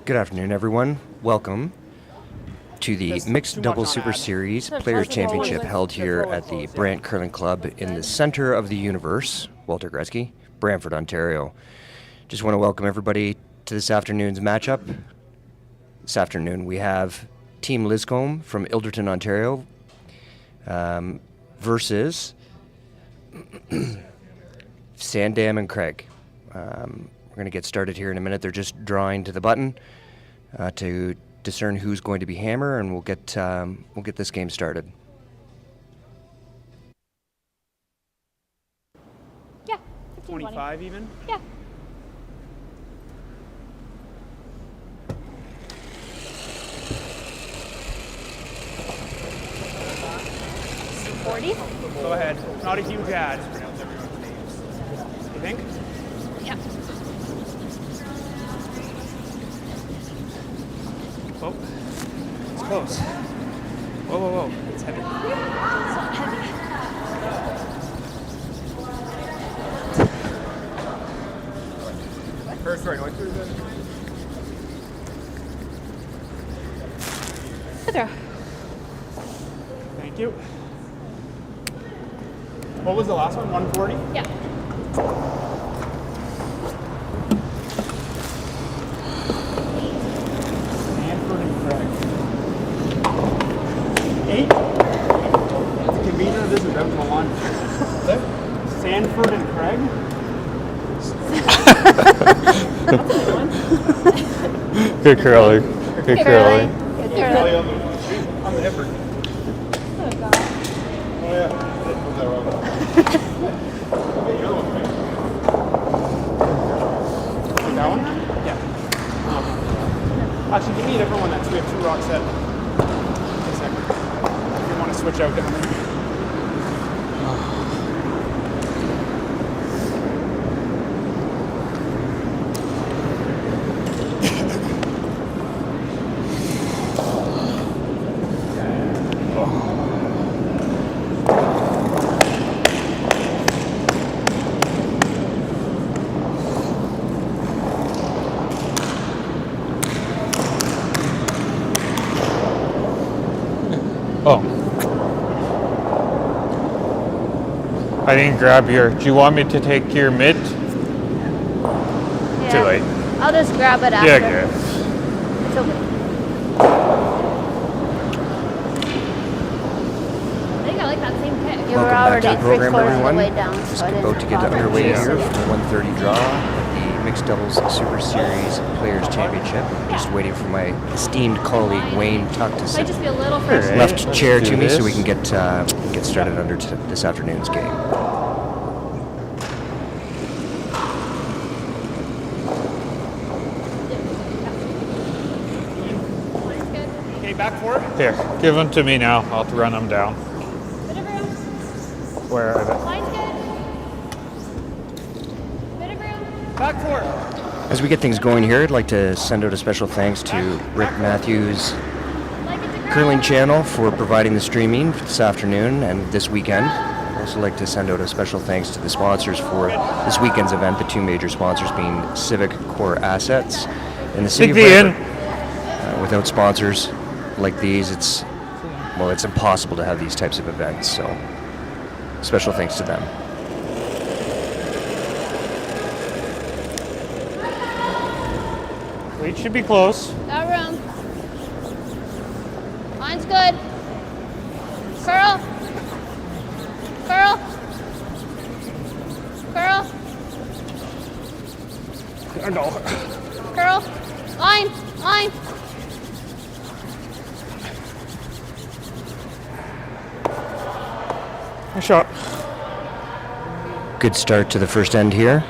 Good afternoon, everyone. Welcome to the Mixed Double Super Series Players Championship held here at the Brant Curling Club in the center of the universe, Walter Gretzky, Brantford, Ontario. Just want to welcome everybody to this afternoon's matchup. This afternoon we have Team Liscumb from Ilderton, Ontario versus Sandham and Craig. We're going to get started here in a minute. They're just drawing to the button to discern who's going to be hammer, and we'll get this game started. Yeah, 25 20. Even? Yeah. $40. Go ahead. Not a huge ad. You think? Yeah. Oh, it's close. Whoa, whoa, whoa. It's heavy. It's not heavy. First right, going through the... Throw. Thank you. What was the last one? 140? Yeah. Sandford and Craig. 8? It's convenient. This is out for lunch. Sandford and Craig? Good curly. Good curly. Good curly. On the hipper. Oh, God. Oh, yeah. Like that one? Yeah. Actually, give me a different one then, so we have 2 rocks set. Wait a second. If you want to switch out down there. Oh. I didn't grab your. Do you want me to take your mitt? Yeah. Too late. I'll just grab it after. Yeah, good. It's okay. I think I like that same pick. You were Welcome back already to the program, 3/4 of the everyone. way down, Just so I didn't about to get bother underway here chasing. for the 1:30 draw at the Mixed Doubles Super Series Players Championship. Just waiting for my esteemed colleague Wayne Tuck to Might sit just be a little fresh. Alright. left let's chair do to me so this. we can get started under this afternoon's game. Okay, back 4. Here, give them to me now. I'll run them down. Bit of room. Where are they? Line's good. Bit of room. Back 4. As we get things going here, I'd like to send out a special thanks to Rick Matthews' Like it to grab. Curling Channel for providing the streaming this afternoon and this weekend. I'd also like to send out a special thanks to the sponsors for this weekend's event, the 2 major sponsors being Civic Core Assets and the City of Dig thee in. Brantford. Without sponsors like these, it's impossible to have these types of events, so special thanks to them. Weight should be close. Got room. Line's good. Curl. Curl. Curl. Curl. Line. Line. Nice shot. Good start to the first end here.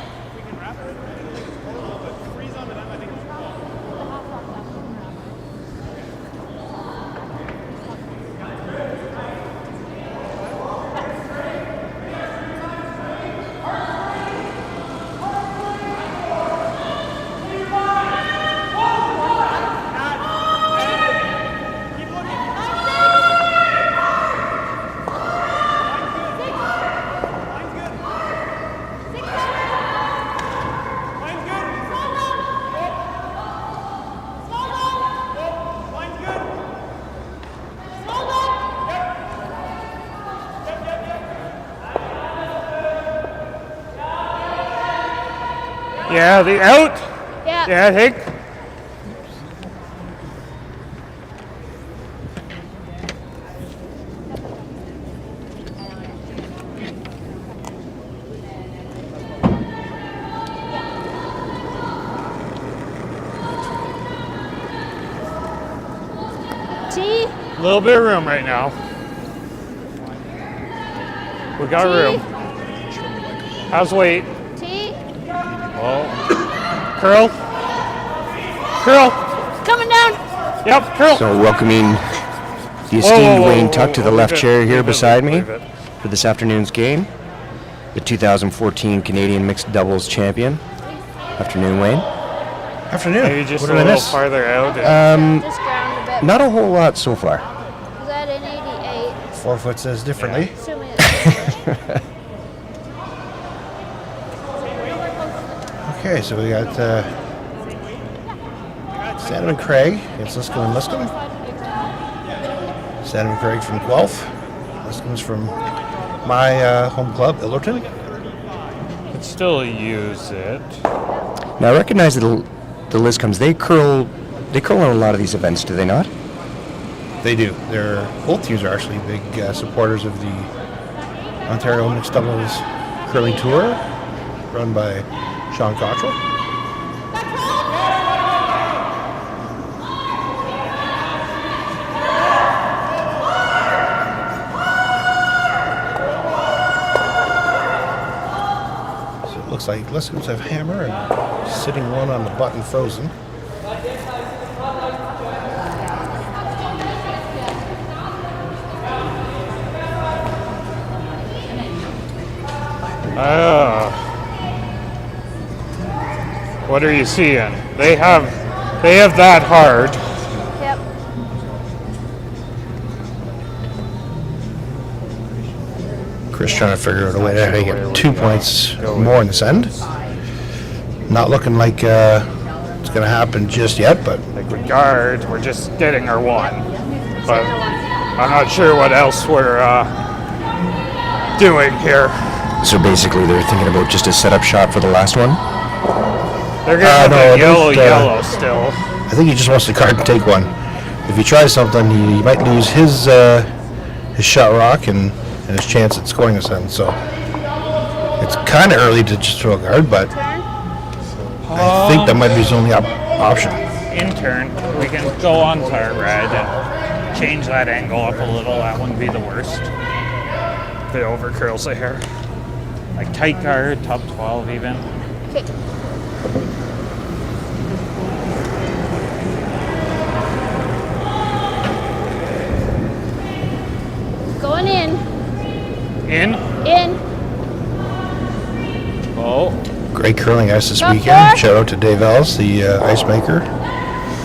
Yeah, the out. Yeah. Yeah, I think. T. A little bit of room right now. We got room. How's weight? T. Oh. Curl. Curl. Coming down. Yep, curl. So welcoming the esteemed Wayne Tuck to the left chair here beside me for this afternoon's game. The 2014 Canadian Mixed Doubles Champion. Afternoon, Wayne. Afternoon. Maybe just What a did I little miss? farther out. Just ground a bit. Not a whole lot so far. Was that an 88? 4 foot says differently. Assuming it's Okay, so we got Sandham and Craig against Liscumb Liscumb. Sandham and Craig from Guelph. Liscumb's from my home club, Illerton. Could still use it. Now I recognize the Liscumbs. They curl on a lot of these events, do they not? They do. Both teams are actually big supporters of the Ontario Mixed Doubles Curling Tour, run by Sean Cottrell. So it looks like Liscumbs have hammer and sitting one on the button frozen. What are you seeing? They have that hard. Yep. Chris trying to figure out a way to get 2 points more in this end. Not looking like it's going to happen just yet, but Like with guards, we're just getting our one. But I'm not sure what else we're doing here. So basically they're thinking about just a setup shot for the last one? They're getting no, the I don't, yellow still. I think he just wants the card to take one. If he tries something, he might lose his shot rock and his chance at scoring this end. So it's kind of early to just throw a guard, but I think that might be his only option. In turn, we can go on to red and change that angle up a little. That wouldn't be the worst. If it over curls the hair. Like tight guard, top 12 even. Okay. Going in. In. In. Oh. Great curling ice this Top weekend. four. Shout out to Dave Ellis, the ice maker.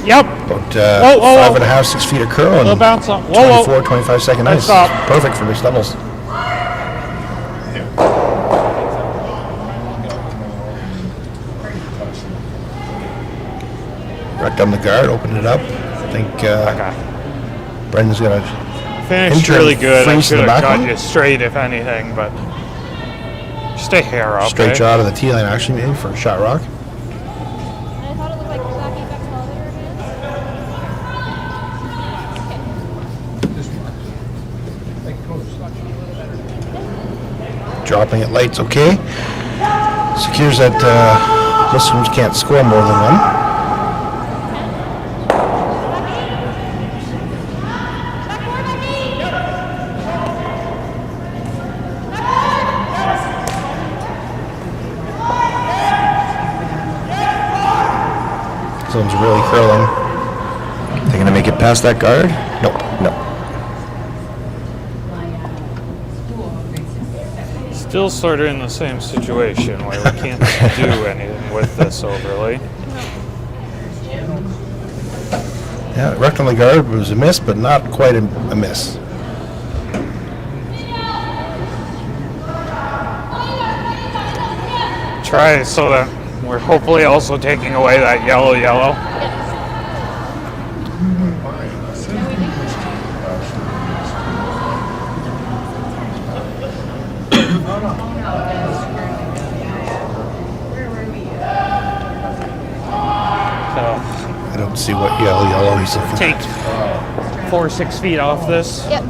Yep. About whoa. 5.5, 6 feet of curl Little and bounce on. Whoa, 24, 25 second Let's ice. stop. Perfect for mixed doubles. Right down the guard, opened it up. I think Brendan's going to Finished Intern really good. I freeze should in the have back got one? you straight if anything, but just a hair up. straight eh? shot of the T line actually maybe for a shot rock. I thought it looked like Zach Apex elevator again. Dropping it light's okay. Secures that Liscumb can't score more than one. Liscumb's really curling. They gonna make it past that guard? Nope. No. Still sort of in the same situation where we can't do anything with this overlay. Yeah, wrecked on the guard was a miss, but not quite a miss. Try so that we're hopefully also taking away that yellow. So I don't see what yellow he's looking take at. 4 or 6 feet off this. Yep.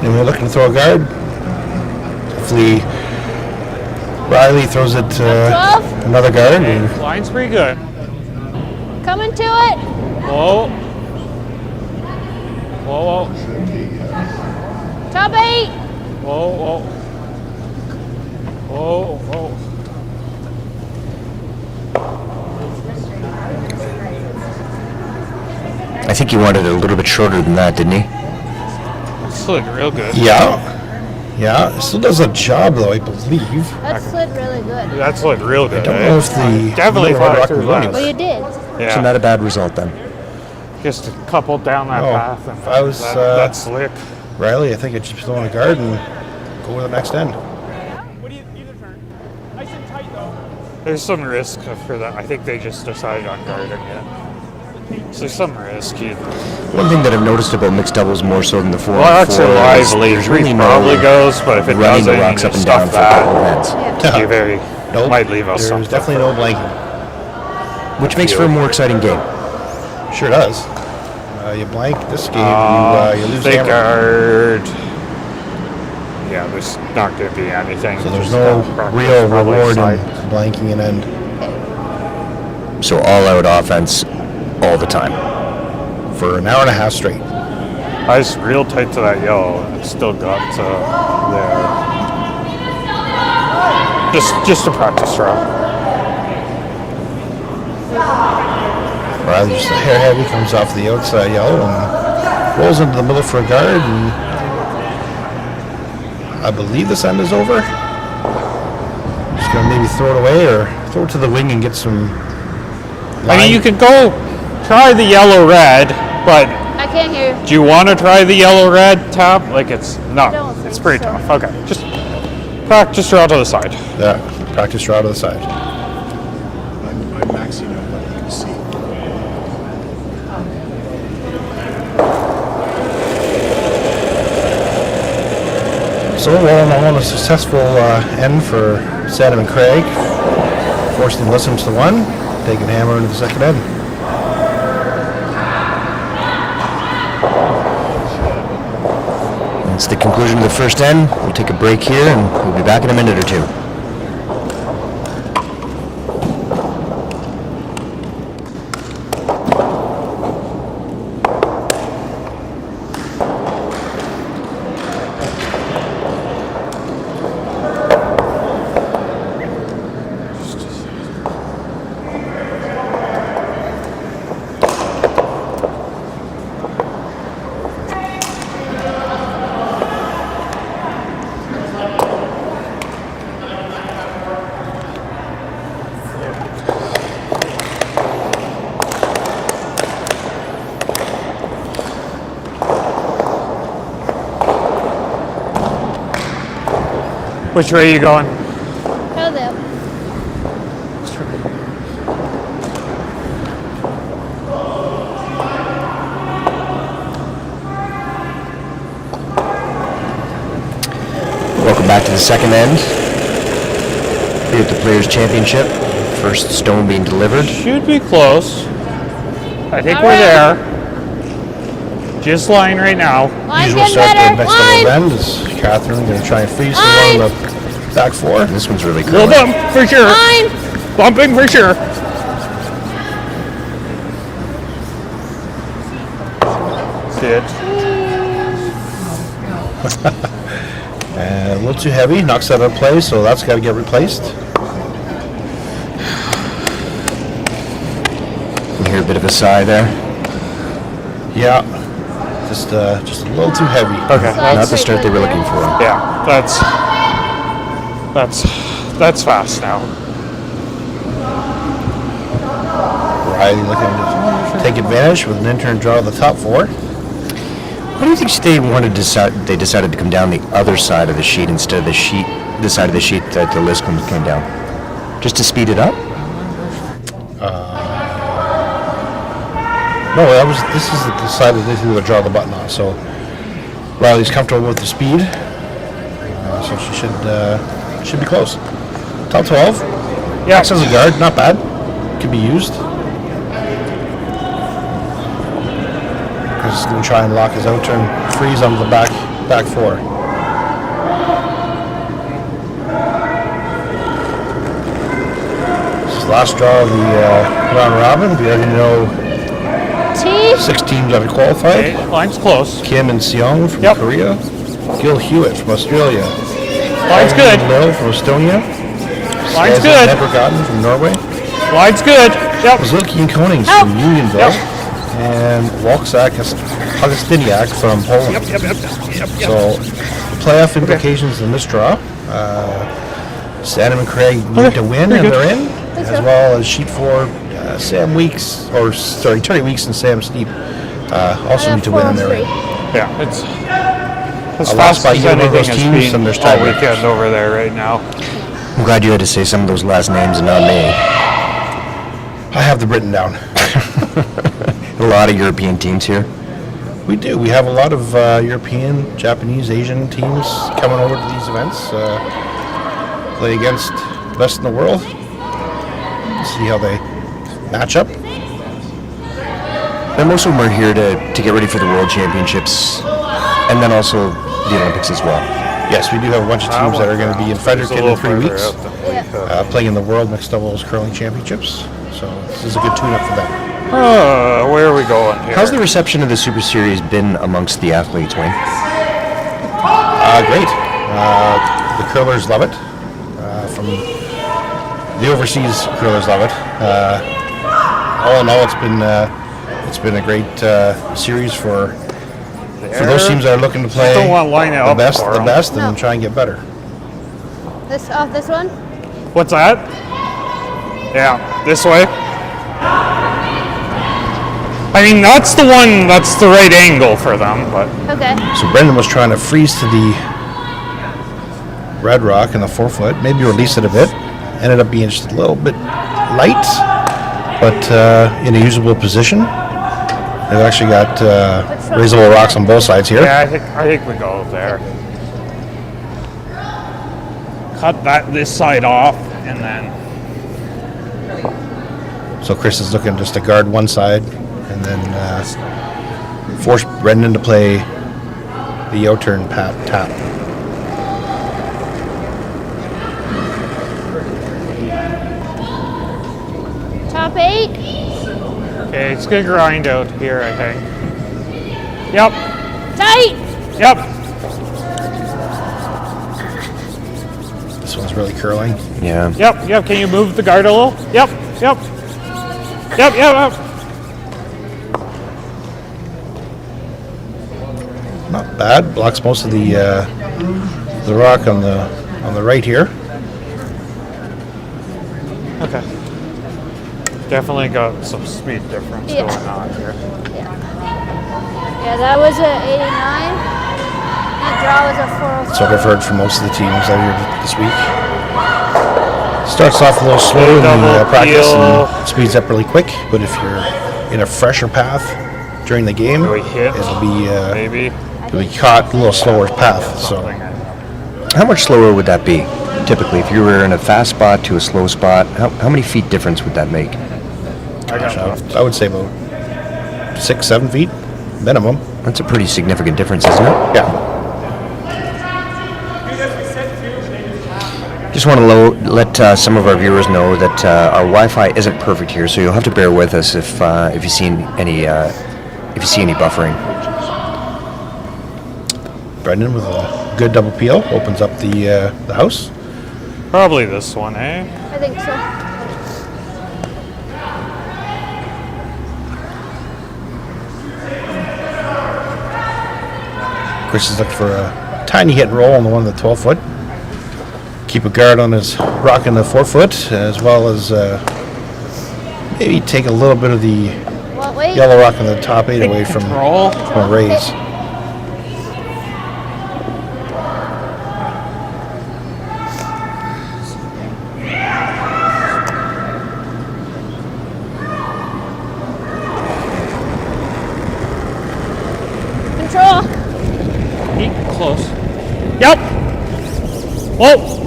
And we're looking to throw a guard. Hopefully, Riley throws it 12. another guard. Okay, And line's pretty good. Coming to it. Whoa. Whoa, whoa. Top 8. Whoa, whoa. Whoa, whoa. I think he wanted it a little bit shorter than that, didn't he? Slid real good. yeah, it still does a job though, I believe. That slid really good. That slid real good. I don't know if the Definitely Hard fly Rock through will that. run Well, you did. Yeah. So not a bad result then. Just a couple down that Oh, path. And if I was, that's slick. Riley, I think I'd just throw on a guard and go with the next end. What do you either turn? Nice and tight though. There's some risk for that. I think they just decided on guarding it. So there's some risk. One thing that I've noticed about mixed doubles more so than the 4 Well, on actually, 4 live is lead there's three really probably no goes, but if it running doesn't, the rocks you up and just down stuff for a couple that. of heads, You very Nope. might leave us There's something. definitely no blanking. which makes for a more exciting game. Sure does. You blank this game, you lose the They hammer. guard. Yeah, there's not going to be anything. So there's Just no practice real probably reward in side. blanking an end. So all-out offense all the time. For an hour and a half straight. I was real tight to that yellow, and it still got there. Just a practice round. Riley just a hair heavy, comes off the outside yellow and rolls into the middle for a guard, and I believe this end is over. Just gonna maybe throw it away or throw it to the wing and get some line. I mean, you could go try the yellow red, but I can't hear. do you want to try the yellow red tap? Like it's I not. don't It's think pretty so. tough. Okay, just practice draw to the side. Yeah, practice draw to the side. I'm maxing out what you can see. So, well, on a successful end for Sandham and Craig, forcing Liscumb to one, taking hammer into the second end. That's the conclusion of the first end. We'll take a break here and we'll be back in a minute or two. Which way are you going? Tell them. Welcome back to the second end. Here at the Players' Championship. First stone being delivered. Should be close. I think All we're right. there. Just line right now. Line's Usual getting start better. the next Line. double end is Catherine going to try and freeze Line. along the back four. This one's really Little cool. bump for sure. Line. Bumping for sure. See it. A little too heavy, knocks out of play, so that's got to get replaced. You hear a bit of a sigh there. Yeah, just a little too heavy. Okay. Not the start they were looking for. Yeah, that's fast now. Riley looking to take advantage with an intern draw of the top four. Why do you think they decided to come down the other side of the sheet instead of the side of the sheet that the Liscumb came down? Just to speed it up? No, this is the side that they would draw the button on. So Riley's comfortable with the speed, so she should should be close. Top 12. Yeah. Acts as a guard, not bad. Could be used. Chris is going to try and lock his out turn freeze on the back four. This is the last draw of the round robin. We already know T. 6 teams that are qualified. Okay, line's close. Kim and Seong from Yep. Korea. Gil Hewitt from Australia. Line's good. Lil from Estonia. Line's good. Nevergotten from Norway. Line's good. Yep. Zilke and Konings Help. from Unionville. Yep. And Walksack Augustiniak from Poland. Yep. So, the playoff implications in this draw. Sandham and Craig need to win, and they're in. As well as sheet 4, Sam Weeks, Terry Weeks and Sam Steep also need to win, and they're in. Yeah, it's as A loss fast by as either one of anything those has teams, been and there's all tiebreakers. weekend over there right now. I'm glad you had to say some of those last names and not me. I have them written down. A lot of European teams here. We do. We have a lot of European, Japanese, Asian teams coming over to these events. Play against the best in the world. See how they match up. And most of them are here to get ready for the World Championships and then also the Olympics as well. Yes, we do have a bunch of teams that are going to be in Fredericton in 3 weeks, Yeah. playing in the World Mixed Doubles Curling Championships. So this is a good tune-up for them. Where are we going here? How's the reception of the Super Series been amongst the athletes, Wayne? Great. The curlers love it. From the overseas curlers love it. All in all, it's been a great series for those teams that are looking to play Don't want to line it the up best, for the 'em. best, and No. try and get better. This off this one. What's that? Yeah, this way. I mean, that's the one, that's the right angle for them, but Okay. So Brendan was trying to freeze to the red rock in the 4 foot, maybe release it a bit. Ended up being just a little bit light, but in a usable position. They've actually got raisable rocks on both sides here. yeah, I think we go there. Cut this side off, and then So Chris is looking just to guard one side, and then force Brendan to play the O-turn tap. Top 8. okay, it's gonna grind out here, I think. Yep, Tight. yep. This one's really curling. Yeah. Yep. Can you move the guard a little? Yep. Not bad. Blocks most of the rock on the right here. Okay. Definitely got some speed difference Yeah. going on here. Yeah, that was a 89. That draw was a 404. That's what I've heard from most of the teams out here this week. Starts off a little slow in the Double practice peel. and speeds up really quick. But if you're in a fresher path during the game, Do we hit? it'll be Maybe. caught a little slower path. So How much slower would that be? Typically, if you were in a fast spot to a slow spot, how many feet difference would that make? I would say about 6-7 feet minimum. That's a pretty significant difference, isn't it? Yeah. Just want to let some of our viewers know that our Wi-Fi isn't perfect here, so you'll have to bear with us if you see any buffering. Brendan with a good double peel opens up the house. Probably this one, eh? I think so. Chris is looking for a tiny hit and roll on the one of the 12 foot. Keep a guard on his rock in the 4 foot, as well as maybe take a little bit of the What weight? yellow rock on the top 8 away from Control. a raise. Control. Close. Yep. Whoa.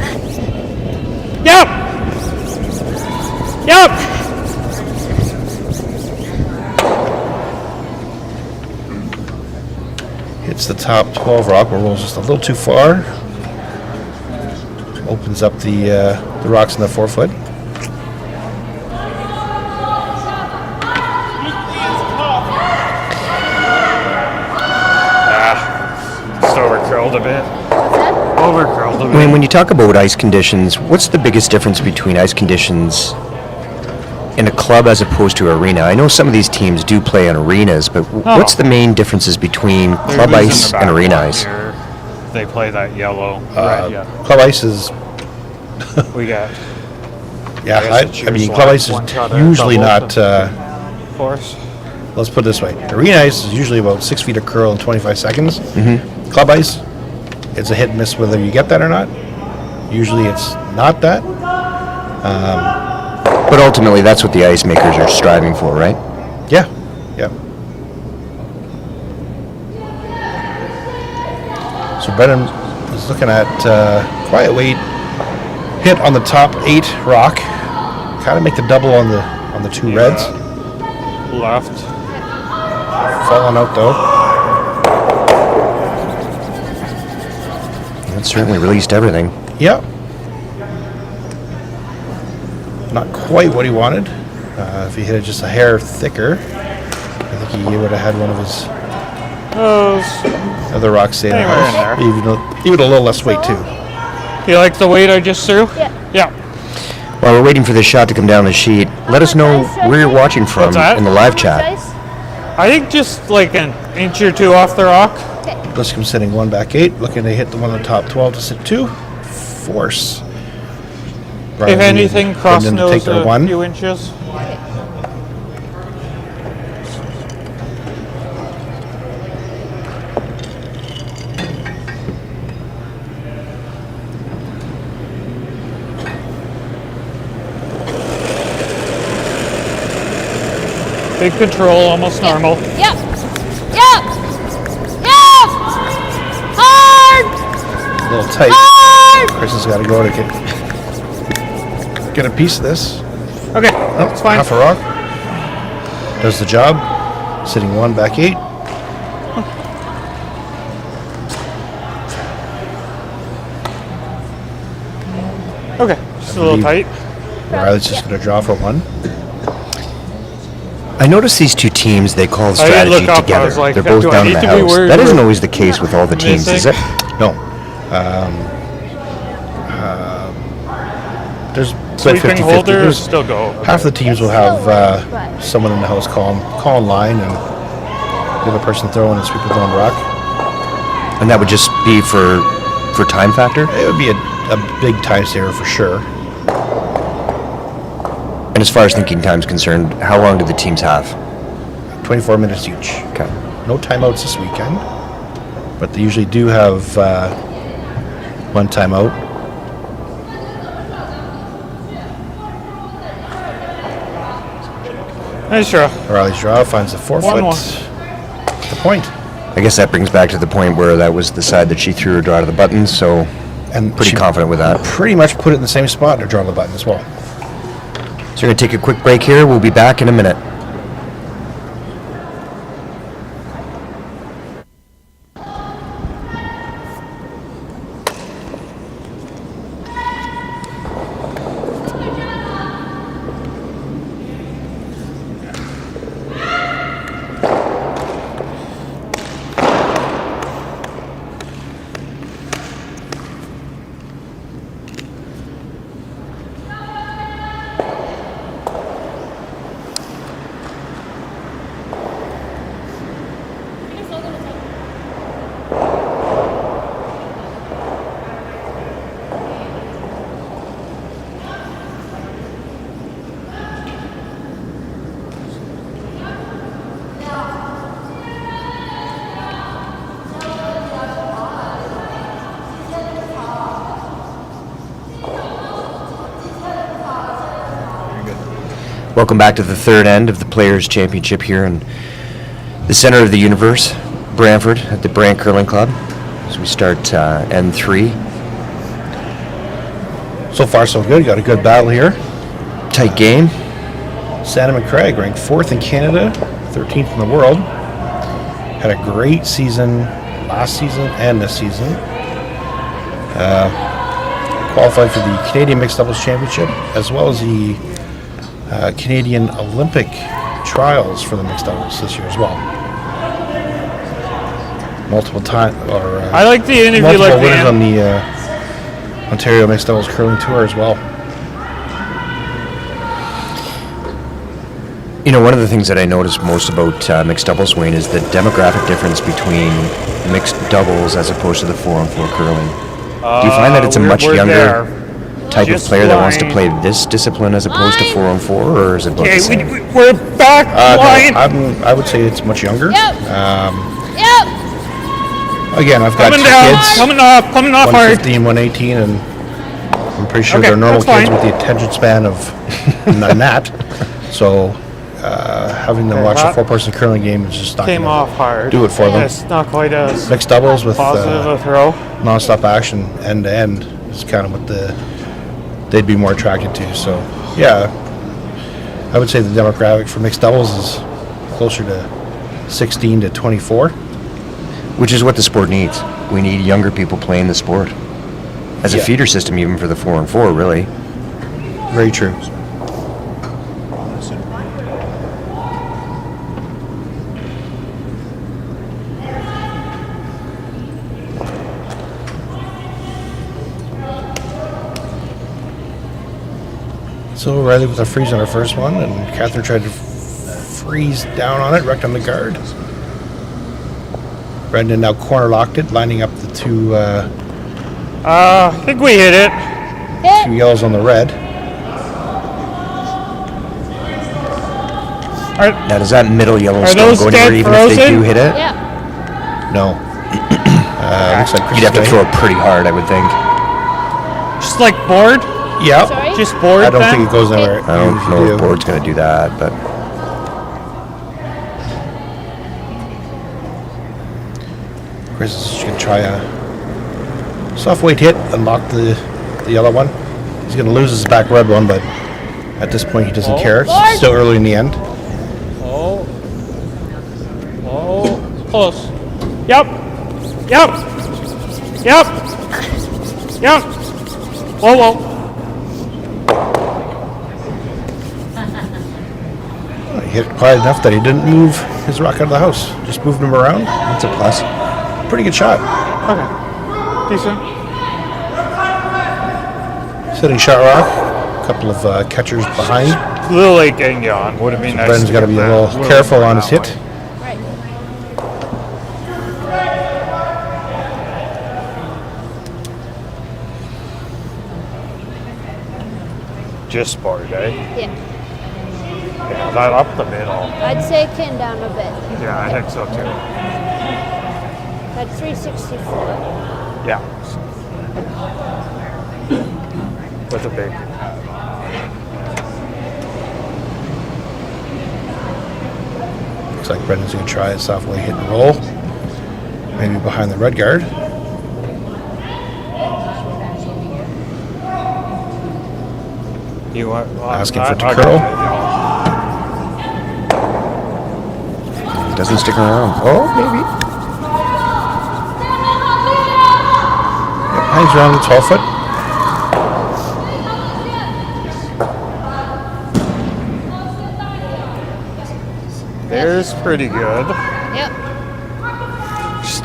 Yep! Yep! Hits the top 12 rock, but rolls just a little too far. Opens up the rocks in the 4 foot. Just over-curled a bit. Over-curled a bit. When you talk about ice conditions, what's the biggest difference between ice conditions in a club as opposed to arena? I know some of these teams do play in arenas, but what's the main differences between They're club losing ice the and arena back ice? here. They play that yellow. Red, yeah. Club ice is, We got yeah, guess I it's your mean, slot. club ice is One shot at usually double not, force. let's put it this way. Arena ice is usually about 6 feet of curl in 25 seconds. Club ice, it's a hit and miss whether you get that or not. Usually it's not that. But ultimately, that's what the ice makers are striving for, right? Yeah, yeah. So Brennan is looking at quiet weight hit on the top 8 rock. Kind of make the double on the 2 reds. Left. Falling out though. That certainly released everything. Yep. Not quite what he wanted. If he hit it just a hair thicker, I think he would have had one of his other rocks stay in the Anywhere in house. there. Even a little less weight too. You like the weight I just threw? Yeah. Yeah. While we're waiting for this shot to come down the sheet, let us know where you're watching from What's that? in the live chat. Ice? I think just like an inch or 2 off the rock. Liscumb sitting 1 back 8, looking to hit the one on the top 12 to sit 2. Force. If anything, cross Brendan to nose take their a 1. few inches. Big control, almost normal. Yep. Yep. Yep. Hard. A little tight. Hard. Chris has got to go to get a piece of this. Okay, Oh, that's fine. half a rock. Does the job. Sitting 1 back 8. Okay, just a little tight. Riley's just going to draw for 1. I noticed these two teams, they call I didn't strategy look up, I together. was like, They're both do I down in need the to be house. worried That isn't we're always the case with all the teams, is missing? it? No. There's about Sweeping 50-50. holder, There's- still go. half the teams will have someone in the house call in line and the other person throwing and sweep with their own rock. And that would just be for time factor? It would be a big time saver for sure. And as far as thinking time's concerned, how long do the teams have? 24 minutes each. Okay. No timeouts this weekend, but they usually do have 1 timeout. Nice draw. Riley's draw finds the 4 foot. 1-1. The point. I guess that brings back to the point where that was the side that she threw her draw to the buttons, so And pretty she confident with that. pretty much put it in the same spot to draw the button as well. So we're going to take a quick break here. We'll be back in a minute. Welcome back to the third end of the Players' Championship here in the center of the universe, Brantford, at the Brant Curling Club. As we start N3. So far, so good. Got a good battle here. Tight game. Sandham and Craig ranked 4th in Canada, 13th in the world. Had a great season last season and this season. Qualified for the Canadian Mixed Doubles Championship as well as the Canadian Olympic Trials for the mixed doubles this year as well. Multiple time or I like the interview multiple like winners the on the Ontario Mixed Doubles Curling Tour as well. You know, one of the things that I notice most about mixed doubles, Wayne, is the demographic difference between mixed doubles as opposed to the 4-on-4 curling. Do you find that it's a much younger type of player that wants to play this discipline as opposed to 4-on-4, or is it about the same? We're back line. No, I would say it's much younger. Yep. Yep. Again, I've got Coming two down, kids, coming off hard. 115, 118, and I'm pretty sure Okay, they're normal that's kids fine. with the attention span of Nat. So having them watch a that 4-person curling game is just not Came gonna off hard. do it for them. It's not quite as Mixed doubles with positive a throw. non-stop action end to end is kind of what they'd be more attracted to. So yeah, I would say the demographic for mixed doubles is closer to 16 to 24. Which is what the sport needs. We need younger people playing the sport. As a Yeah. feeder system, even for the 4-on-4, really. Very true. So Riley with a freeze on her first one, and Catherine tried to freeze down on it, wrecked on the guard. Brendan now corner locked it, lining up the two I think we hit it. two yellows on the red. Now, does that middle yellow Are still those go anywhere dead even if they frozen? do hit it? Yep. No. Looks like You'd have to Chris throw it pretty hard, I would think. Just like board. Yeah. Sorry? Just board. I don't then? think it goes anywhere. I don't Usually know if do. board's going to do that, but Chris is just going to try a soft weight hit, unlock the yellow one. He's going to lose his back red one, but at this point he doesn't care. It's still early in the end. Oh. Oh. Close. Yep. Yep. Yep. Yep. Whoa, whoa. He hit it quiet enough that he didn't move his rock out of the house. Just moved him around. that's a plus. Pretty good shot. Okay. Decent. Sitting shot rock. A couple of catchers behind. A little late getting you on. Would have been nice. Brendan's got to be a little careful on his hit. Right. Just board, eh? Yeah. Yeah, that up the middle. I'd say came down a bit. Yeah, I think so too. At 364. Yeah. With a big. Looks like Brendan's going to try a soft way hit and roll. Maybe behind the red guard. You want Asking for it to curl. Doesn't stick around. Oh, maybe. Yep, hangs around the 12 foot. There's pretty good. Yep. Just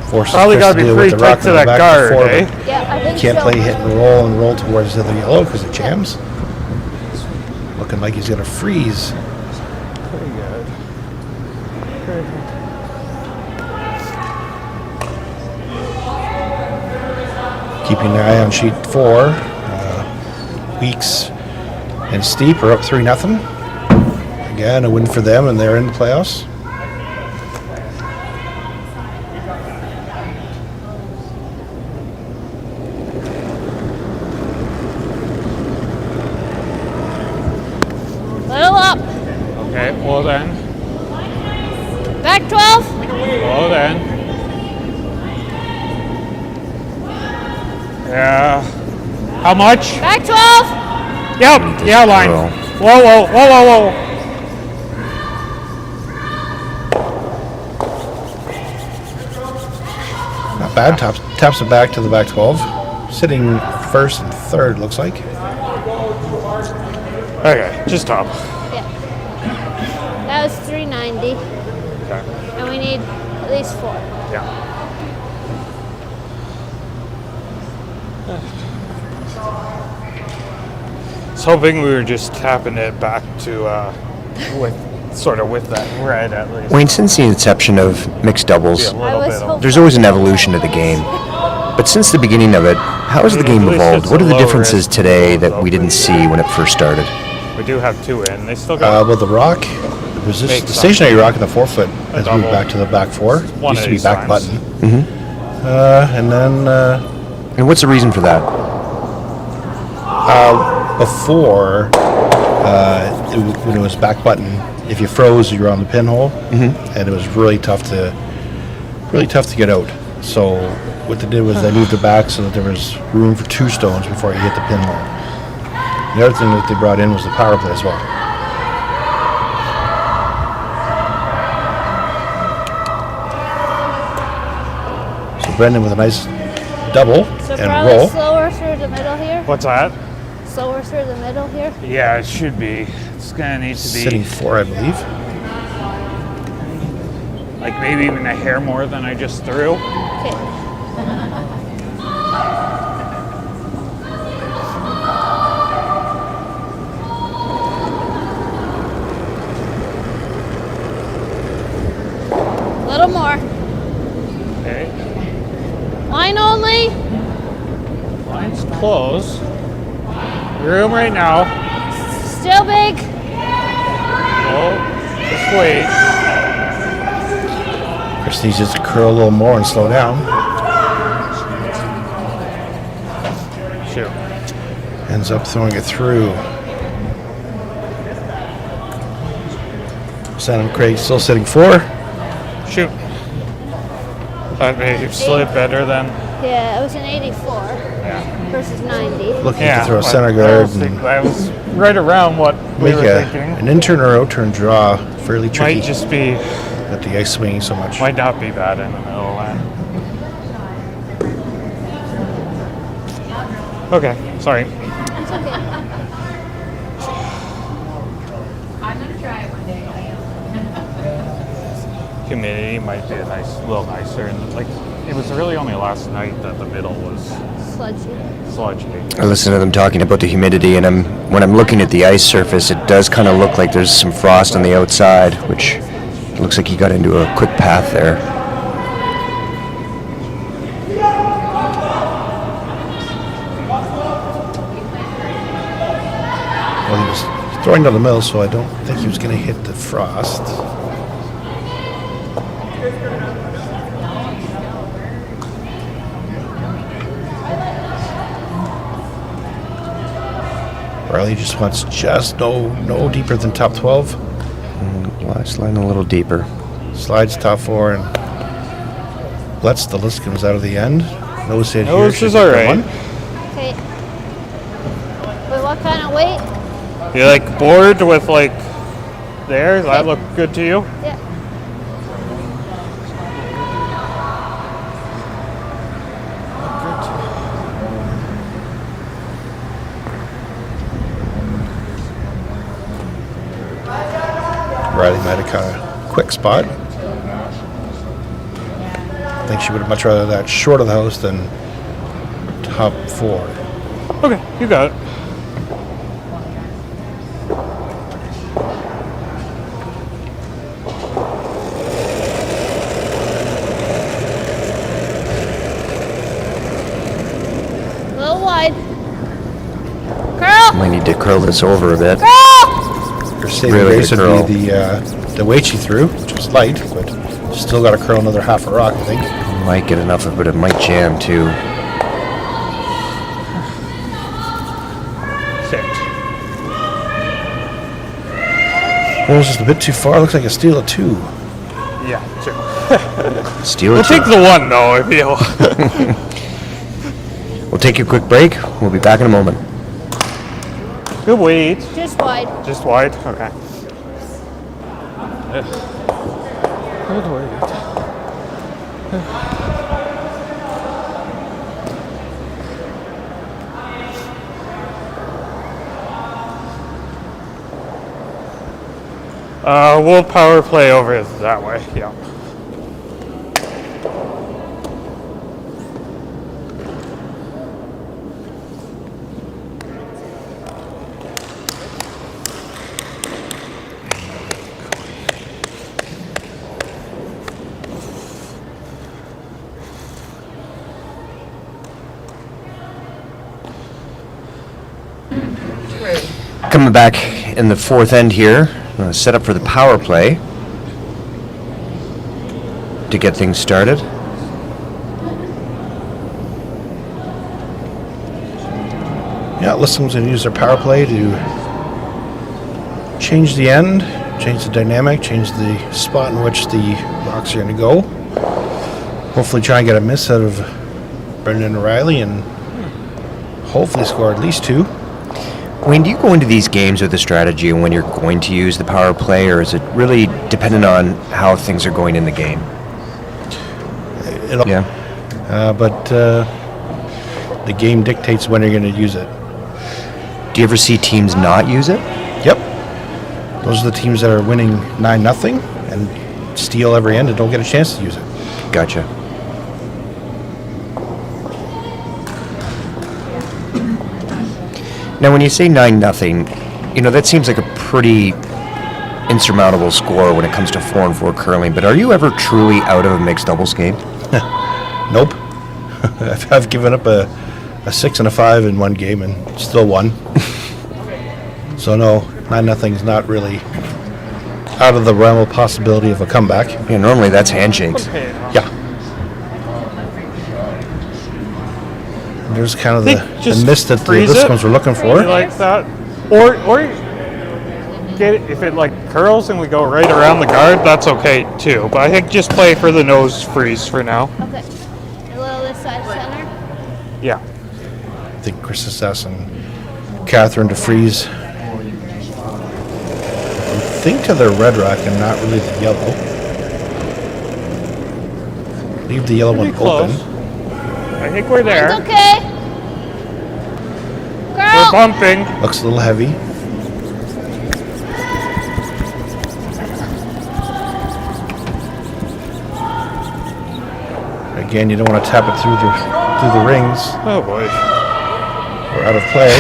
Forces probably Chris got to to be deal with pretty the tight rock to in the that back guard, before, eh? but Yeah, I think can't so. play hit and roll towards the other yellow because it jams. Looking like he's going to freeze. Pretty good. Keeping an eye on sheet 4. Weeks and Steep are up 3-0. Again, a win for them, and they're in the playoffs. Little up. Okay, well then. Back 12. Well then. Yeah. How much? Back 12. Yep. Yeah, line. Curl. Whoa, whoa, whoa, whoa, whoa. Not bad. Taps it back to the back 12. Sitting first and third, looks like. Okay, just top. Yeah. That was 390. Okay. And we need at least 4. Yeah. I was hoping we were just tapping it back to with that red at least. Wayne, since the inception of mixed doubles, Yeah, a little I was bit of- hoping. there's always an evolution to the game. But since the beginning of it, how has the game At least evolved? it's What a are the low differences risk, today that low we didn't see when it first started? We do have 2 in. They still got Well, the rock, the stationary rock in the forefoot has double. moved back to the back 4. One Used of to be these back times. button. And then And what's the reason for that? before, when it was back button, if you froze, you were on the pinhole, and it was really tough to get out. So what they did was they moved it back so that there was room for 2 stones before you hit the pinhole. The other thing that they brought in was the power play as well. So Brendan with a nice double So and probably roll. slower through the middle here. What's that? Slower through the middle here. Yeah, it should be. It's gonna need to be Sitting 4, I believe. like maybe even a hair more than I just threw. Okay. A little more. Okay. Line only. Line's close. Room right now. Still big. Oh, just wait. Chris needs just to curl a little more and slow down. Shoot. Ends up throwing it through. Sandham Craig still sitting 4. Shoot. That made you slip better than. Yeah, it was an 84 Yeah. versus 90. Looking Yeah. to throw but center I guard was and that was right around what we make were thinking. an in-turn or out-turn draw fairly tricky Might just be. with the ice swinging so much. Might not be bad in the middle line. Okay, sorry. It's okay. Humidity might be a little nicer, and like it was really only last night that the middle was Sludgy. sludgy. I listen to them talking about the humidity, and when I'm looking at the ice surface, it does kind of look like there's some frost on the outside, which looks like he got into a quick path there. Well, he was throwing down the middle, so I don't think he was going to hit the frost. Riley just wants just no deeper than top 12. Last line a little deeper. Slides top 4 and lets the Liscumb out of the end. Nose hit here. Nose should is be all the right. one. Okay. Wait, what kind of weight? You like bored with like there? Does that look good to you? Yeah. Riley might have caught a quick spot. I think she would have much rather that short of the house than top 4. Okay, you got it. A little wide. Curl! Might need to curl this over a bit. Curl! Her saving Really grace good would be the weight she threw, which was light, but still got to curl another half a rock, I think. Might get enough of it, but it might jam too. Sit. Well, it's just a bit too far. Looks like a steal of 2. Yeah, two. Steal We'll it. take the one though if you. We'll take a quick break. We'll be back in a moment. Good weight. Just wide. Just wide? Okay. Good weight. We'll power play over that way, yeah. Coming back in the fourth end here, set up for the power play to get things started. Yeah, Liscumb's going to use their power play to change the end, change the dynamic, change the spot in which the rocks are going to go. Hopefully try and get a miss out of Brendan O'Reilly and hopefully score at least 2. Wayne, do you go into these games with a strategy on when you're going to use the power play, or is it really dependent on how things are going in the game? But the game dictates when you're going to use it. Do you ever see teams not use it? Yep. Those are the teams that are winning 9-0 and steal every end and don't get a chance to use it. Gotcha. Now, when you say 9-0, you know, that seems like a pretty insurmountable score when it comes to 4-4 curling, but are you ever truly out of a mixed doubles game? Nope. I've given up a 6 and a 5 in one game and still won. So no, 9-0 is not really out of the realm of possibility of a comeback. Yeah, normally that's handshakes. Yeah. There's kind of the miss that the Liscumbs were looking for. Like that, or get it, if it like curls and we go right around the guard, that's okay too. But I think just play for the nose freeze for now. Okay. A little this side center. Yeah. I think Chris Assess and Catherine DeFries think to their red rock and not really the yellow. Leave the yellow one Close. open. I think we're there. It's okay. We're Girl. bumping. Looks a little heavy. Again, you don't want to tap it through the rings. Oh boy. We're out of play.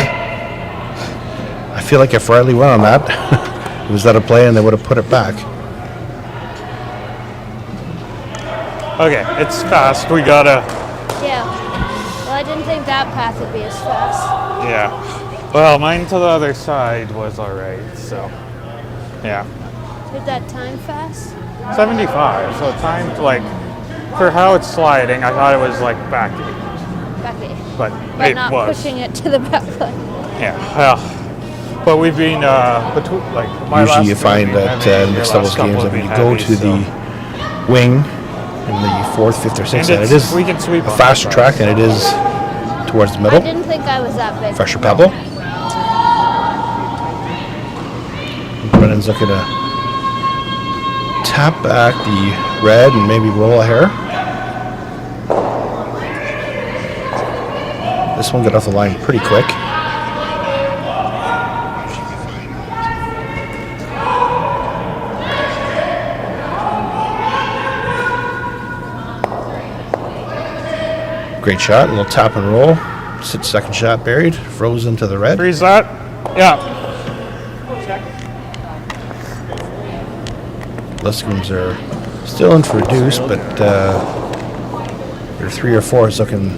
I feel like if Riley went on that, it was out of play and they would have put it back. Okay, it's fast. We gotta. Yeah. Well, I didn't think that path would be as fast. Yeah. Well, mine to the other side was alright, so. Yeah. Did that time fast? 75, so timed like, for how it's sliding, I thought it was like back, Backy. but But it not was. pushing it to the back foot. Yeah, well, but we've been, between, like, my last Usually you two find have been that heavy, in your mixed last doubles couple games have that when been you go heavy, to so. the wing in the 4th, 5th, or 6th, And and it it's- is we can sweep a on faster that track side. than it is towards the I middle. didn't think I was that big. Fresher pebble. Brennan's looking to tap back the red and maybe roll a hair. This one got off the line pretty quick. Great shot, a little tap and roll. Second shot buried, froze into the red. Freeze that? Yeah. Liscumbs are still in for a deuce, but their 3 or 4 is looking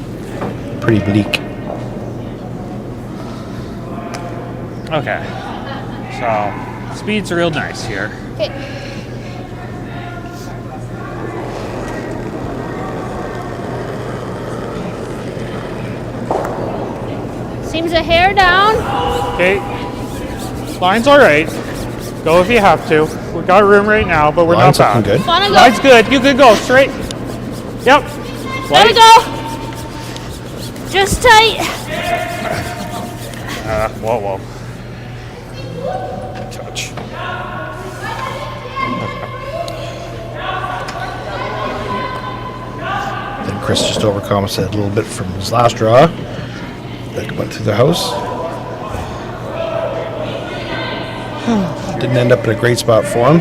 pretty bleak. Okay. So, speed's real nice here. Okay. Seems a hair down. Okay. Line's alright. Go if you have to. We got room right now, but we're Line's not looking bad. good. Wanna go? Line's good. You could go straight. Yep. Gotta go. Just tight. Whoa. Touch. Then Chris just overcompensated a little bit from his last draw. That went through the house. Didn't end up in a great spot for him.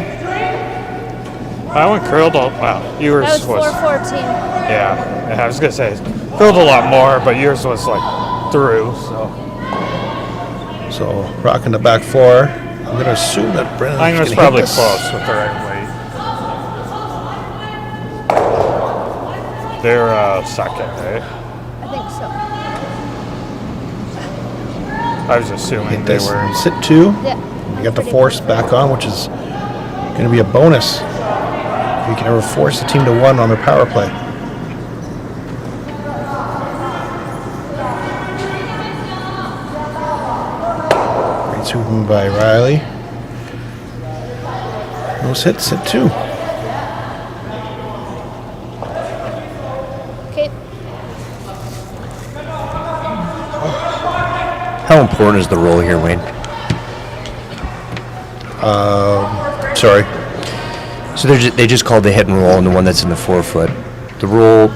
That one curled a wow. Yours That was 414. yeah. I was gonna say curled a lot more, but yours was like through. So rocking the back four. I'm going to assume that Brennan's Mine was gonna hit probably this. close with the right weight. They're second, eh? I think so. I was assuming Hit they this. were. Sit two. Yeah. You got the force back on, which is going to be a bonus. If you can ever force the team to one on their power play. Great swooping by Riley. Those hits, sit two. Okay. How important is the roll here, Wayne? Sorry. So they just called the hit and roll on the one that's in the 4 foot. The roll,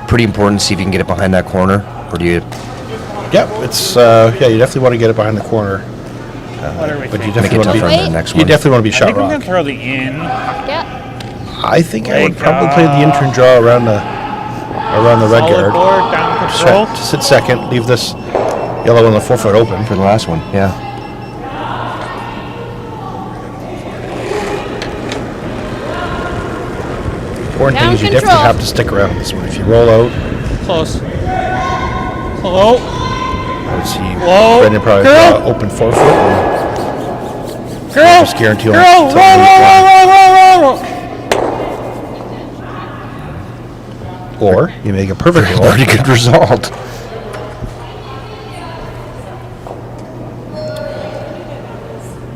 pretty important to see if you can get it behind that corner, or do you? Yep, it's yeah. You definitely want to get it behind the corner, What are we but you thinking? Make definitely it want tougher to on be. the Wait. next You one. definitely want to be I shot think I'm rock. gonna throw the in. Yeah. I think I would Like, probably play the intern draw around the red Solid guard. board, down control. To sit second, leave this yellow on the 4 foot open. For the last one, yeah. Important thing Down is you control. definitely have to stick around this one. If you roll out, Close. Hello. I would see Whoa. Brendan probably Girl. draw open 4 foot. And Girl. just guarantee Girl. he'll Whoa, tell whoa, you whoa, whoa, whoa. or you make a perfect roll. Pretty good result.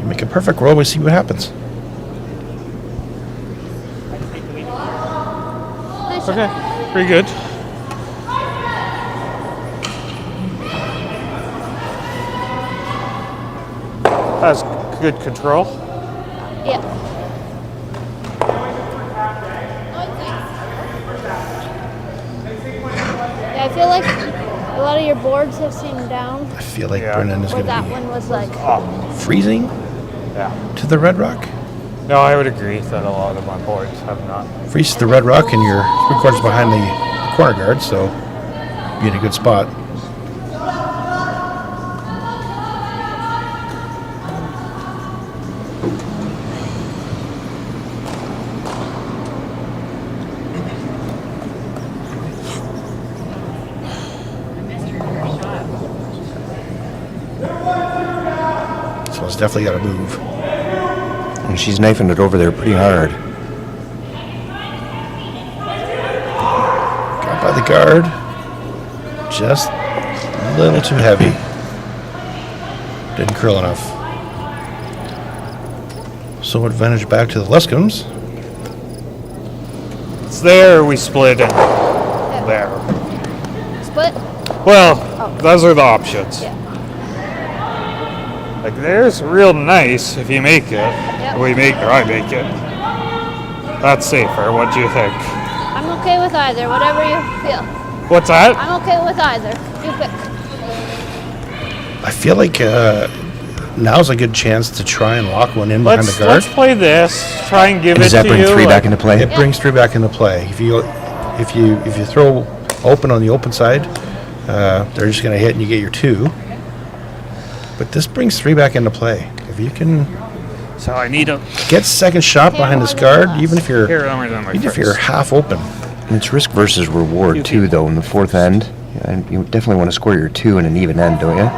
You make a perfect roll. We see what happens. Nice shot. Okay. Pretty good. That's good control. Yeah. Yeah, I feel like a lot of your boards have seemed down. I feel like Yeah. Brendan is Where going that to one was like, be freezing Yeah. to the red rock. No, I would agree that a lot of my boards have not. Freeze to the red rock, and you're 3/4 behind the corner guard, so you're in a good spot. So it's definitely got to move. And she's knifing it over there pretty hard. Got by the guard. Just a little too heavy. Didn't curl enough. So advantage back to the Liscums. It's there we split in. There. split? Well, those are the options. Yeah. Like there's real nice if you make it. Yep. We make or I make it. That's safer. What do you think? I'm okay with either, whatever you feel. What's that? I'm okay with either. You pick. I feel like now's a good chance to try and lock one in behind the guard. Let's play this. Try and give And it does that to bring you. 3 like- back into play? It brings 3 back into play. If you throw open on the open side, they're just going to hit and you get your 2. But this brings 3 back into play. If you can So I need a. get second shot behind this guard, even if Here, you're let me do my even if you're first. half open, And it's risk versus reward You too, though. In the 4th end, and you definitely want to score your 2 in an even end, don't you?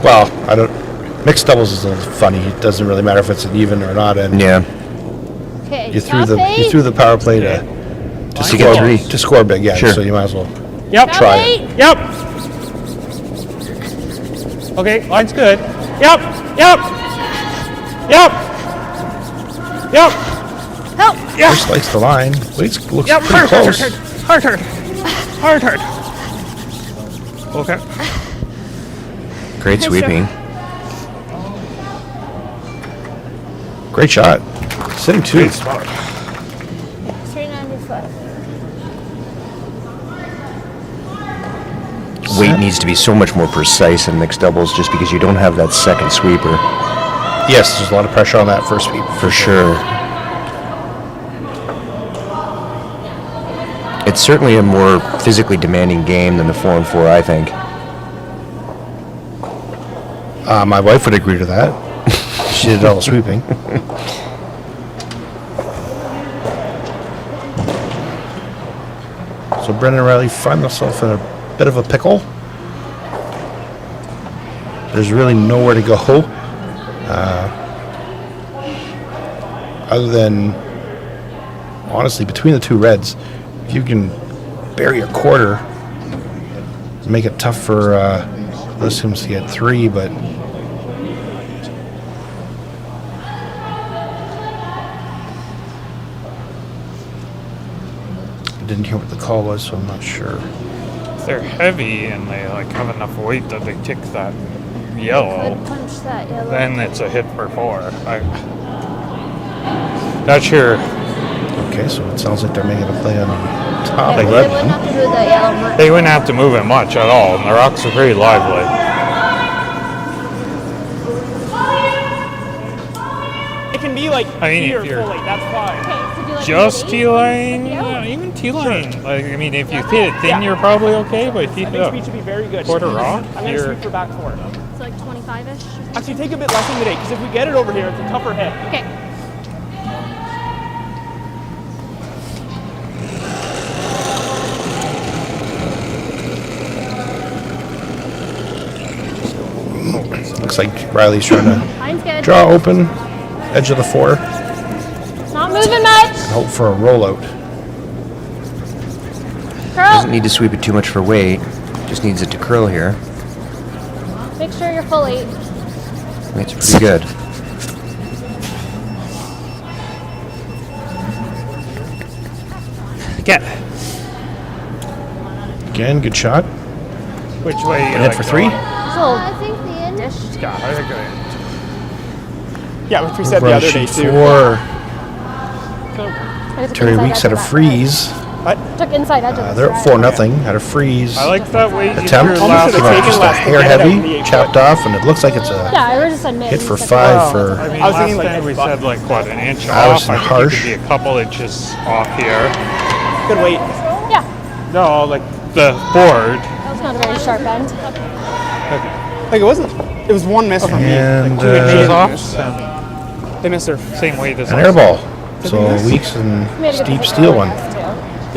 well, I don't. Mixed doubles is a little funny. It doesn't really matter if it's an even or not. And Yeah. Okay. you threw the power play to To get 3. to score big. Yeah. Sure. So you might as well. Yep. Try it. Yep. Okay, line's good. Yep. Yep. Yep. Yep. Help! Yep. First likes the line. Waits looks Yep. pretty close. Hard. Okay. Great sweeping. Great shot. Sitting two. Great spot. 395. Weight needs to be so much more precise in mixed doubles just because you don't have that second sweeper. Yes, there's a lot of pressure on that first sweep. For sure. It's certainly a more physically demanding game than the 4-on-4, I think. My wife would agree to that. She did all the sweeping. So Brendan Riley find himself in a bit of a pickle. There's really nowhere to go other than, honestly, between the two reds, if you can bury a quarter, make it tough for Liscumb to get 3, but I didn't hear what the call was, so I'm not sure. If they're heavy and they like have enough weight that they kick that yellow, Could punch that yellow. then it's a hit for 4. That's your. Okay, so it sounds like they're making a play on the top They left. wouldn't have to do that yellow much. They wouldn't have to move it much at all, and the rocks are pretty lively. It can be like I mean, here if you're- fully. That's fine. Okay, so do you like Just the T lane, yeah, even T lane. Sure. Like, I mean, if you hit it thin, Yeah. you're probably okay. But if you I hit think a speed should be very good. quarter rock, I'm gonna you're sweep for back 4. So like 25-ish? Actually, take a bit less than today, because if we get it over here, it's a tougher hit. Okay. Looks like Riley's trying to Mine's good. draw open, edge of the 4, Not moving much. and hope for a rollout. Doesn't Curl. need to sweep it too much for weight. Just needs it to curl here. Make sure you're full 8. It's pretty good. get. Again, good shot. Which way? You And hit like for 3. going? I think the end. Yeah, I think Yeah, which we said the Over on other day sheet too. 4. I took Terry inside Weeks edge had a of that freeze. Took inside edge of this They're at right. 4-0. Had a freeze. I like that way. Attempt. Almost Last should've round. taken Just a less to hair get it out heavy, in the 8 chopped foot. off, and it looks like it's a Yeah, we were just admitting. hit for it's 5 like- for I mean, I was last thinking, like, time we this said like what, an inch Alice off. I and think Harsh. it could be a couple inches off here. Good weight. Yeah, No, like the board. that was not a very sharp end. Like it wasn't. It was one miss from me. And, Like 2 inches off. off. They missed their. Same weight as an us. air ball. So Weeks and Made a good Steep position steal for one. us, too.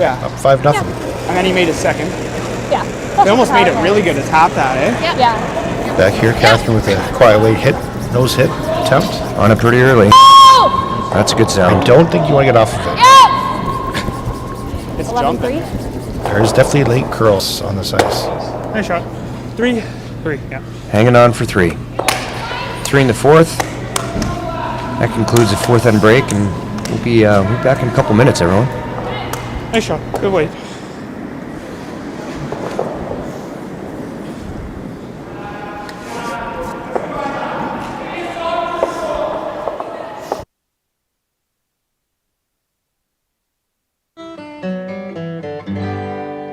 Yeah. Up 5-0. And then he made a second. Yeah. They almost made it really good to tap that, eh? Yeah. Back here, Catherine with a quiet weight hit, nose hit attempt. On it pretty early. Oh! That's a good I sound. don't think you want to get off of it. Yeah! It's jumping. 11-3. There's definitely late curls on this ice. Nice shot. 3, yeah. Hanging on for 3. 3 in the 4th. That concludes the 4th end break, and we'll be back in a couple minutes, everyone. Nice shot. Good weight.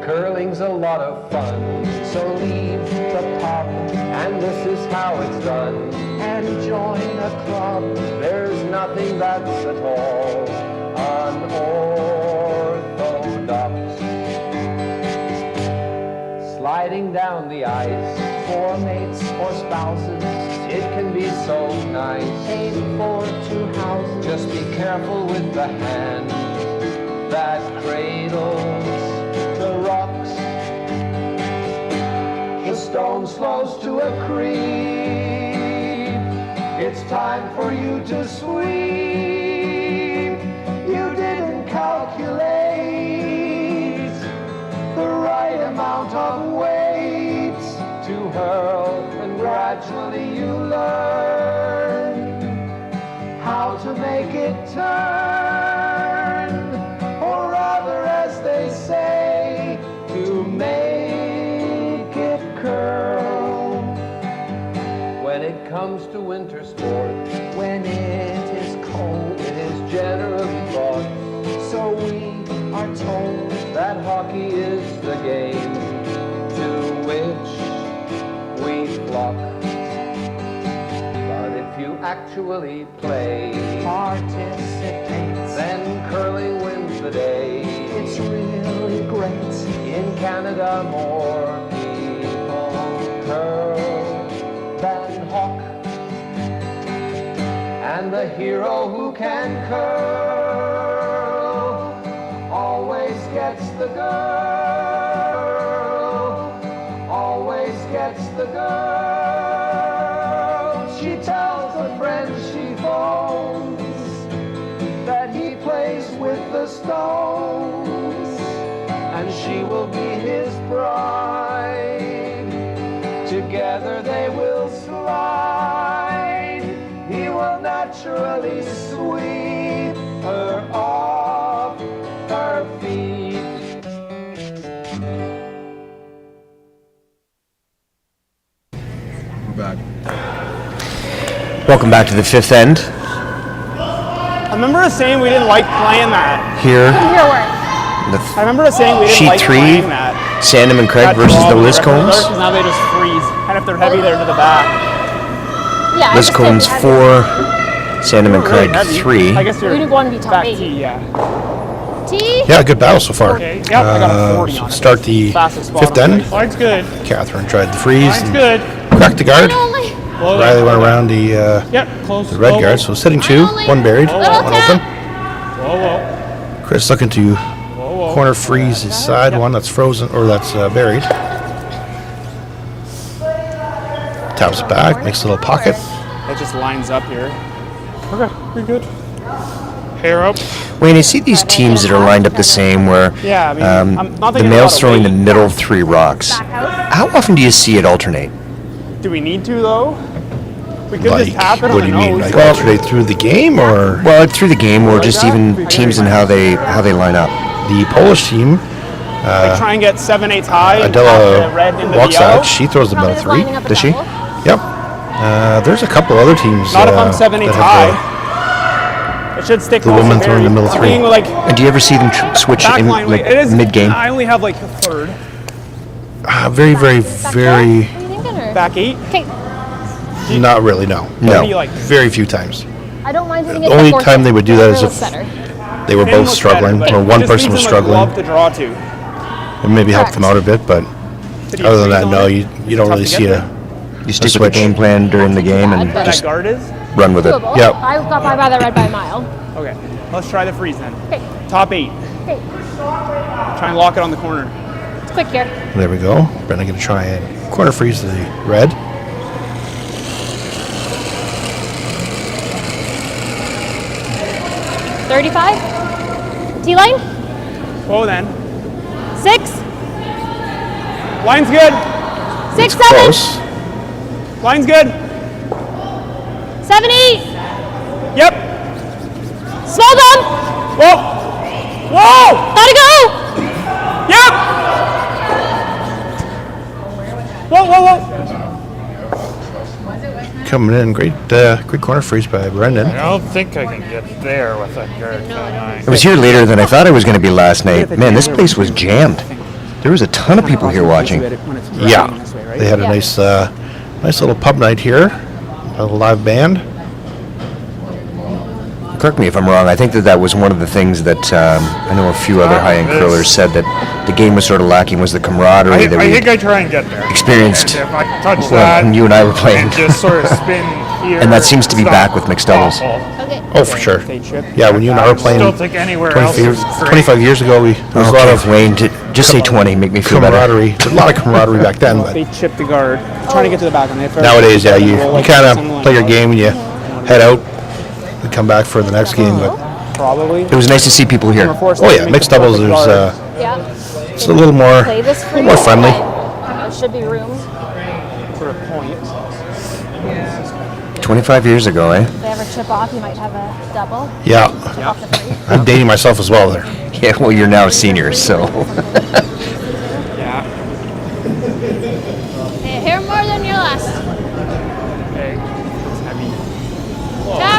Curling's a lot of fun, so leave the pub, and this is how it's done. And join a club, there's nothing that's at all unorthodox. Sliding down the ice for mates or spouses, it can be so nice. Aim for 2 houses, just be careful with the hand that cradles the rocks. The stone slows to a creep. It's time for you to sweep. You didn't calculate the right amount of weight to hurl, and gradually you learn how to make it turn, or rather, as they say, to make it comes to winter sport, when it is cold, it is generally bought. So we are told that hockey is the game to which we flock. But if you actually play, participate, then curling wins the day. It's really great. In Canada, more people curl than hawk. And the hero who can curl always gets the girl, always gets the girl. She tells a friend she phones that he plays with the Stones, and she will be his bride. Together they will slide. He will naturally sweep her off her feet. We're back. Welcome back to the fifth end. I remember us saying we didn't like playing that. Here, Here work. the I remember us saying we didn't Sheet like 3, playing that. Sandham and Craig That versus draw the with Liscombs. Because now they just freeze. And if they're heavy, they're to the back. Yeah. I just Liscombs did 4, Sandham and Really Craig heavy. 3. I guess you're We want to be top back 8. T, yeah. T? Yeah, good battle so far. Okay, yep, I got a 40 on it. Start the Fastest spot fifth on the end. race. Line's good. Catherine tried the freeze Line's and good. cracked the guard. Only. Blow Riley that. went around the Yep, close. red Whoa, guard, so sitting 2, one buried, Little one open. tap. Whoa, whoa. Chris looking to Whoa, whoa. corner freeze his side one that's frozen or that's buried. Taps it back, makes a little pocket. It just lines up here. Okay, pretty good. Hair up. Wayne, I see these teams that are lined up the same where Yeah, I mean, I'm not the thinking male's about a throwing the weight. middle 3 rocks. Back out. How often do you see it alternate? Do we need to, though? We could Like, just tap it on what the do you mean? nose. Like alternate through the game or Well, through the game or just that? even teams and how they line up. the Polish team? Like try and get 7/8 high. and Adela tap the red into the yellow. Walksack, she throws the Probably middle just 3. lining up a Does she? double. Yep. There's a couple other teams. Not if I'm that 7/8 have, high. It should stick. the close woman to throwing the Barry. middle I'm three. thinking, like And do you ever see them switch in backline like weight. It is mid-game? I only have like a third. very, very, Back very, What are you thinking? Or? Back 8. Okay. not really, no. No. Maybe like Very few times. I don't mind hitting The it. only before time they would do that is if center. they were Finn both looks struggling better, or but one just person was needs him, like, struggling glove to draw to. and maybe help Correct. them out a bit, but Did he other than freeze that, on no, it? you don't Tough really to see get a You stick with the switch. game plan during the game and Where that just guard is? run with it. Doable. Yep. I got by the red by a mile. Okay, let's try the freeze then. Okay. Top 8. Okay. Try and lock it on the corner. It's quick here. There we go. Brendan going to try and corner freeze the red. $35. T-line. Whoa then. 6. Line's good. 6, 7. Close. Line's good. 7, 8. Yep. Small dump. Whoa. Whoa. Gotta go. Yep. Whoa, whoa, whoa. Coming in, great corner freeze by Brendan. I don't think I can get there with that guard, can I? I was here later than I thought I was going to be last night. Man, this place was jammed. There was a ton of people here watching. Yeah, they had a nice little pub night here, a live band. Correct me if I'm wrong. I think that was one of the things that I know a few other high-end curlers said that the game was sort of lacking was the camaraderie that I we think I try and get there. experienced And if I touch well, that, when you and I were playing. and just sort of spin here. And that seems to be it's back not with mixed doubles. awful. Okay. Oh, for sure. They chip. Yeah, when you and I were playing Still think anywhere 20 else years, is great. 25 years ago, there was a lot of Wayne, just say 20, make me feel better. camaraderie. There's a lot of camaraderie back then, but They chip the guard. Trying to get to the back on it. nowadays, yeah, you kind of play your game and you head out and come back for the next game. But Probably. It was nice to see people here. oh yeah, mixed doubles. There's Yeah. it's a little more Play this for more friendly. There should be room. For a point. 25 years ago, eh? If they ever chip off, you might have a double. Yeah, Off the 3. I'm dating myself as well there. Yeah, well, you're now seniors, so. Yeah. Hey, here more than your last. Okay.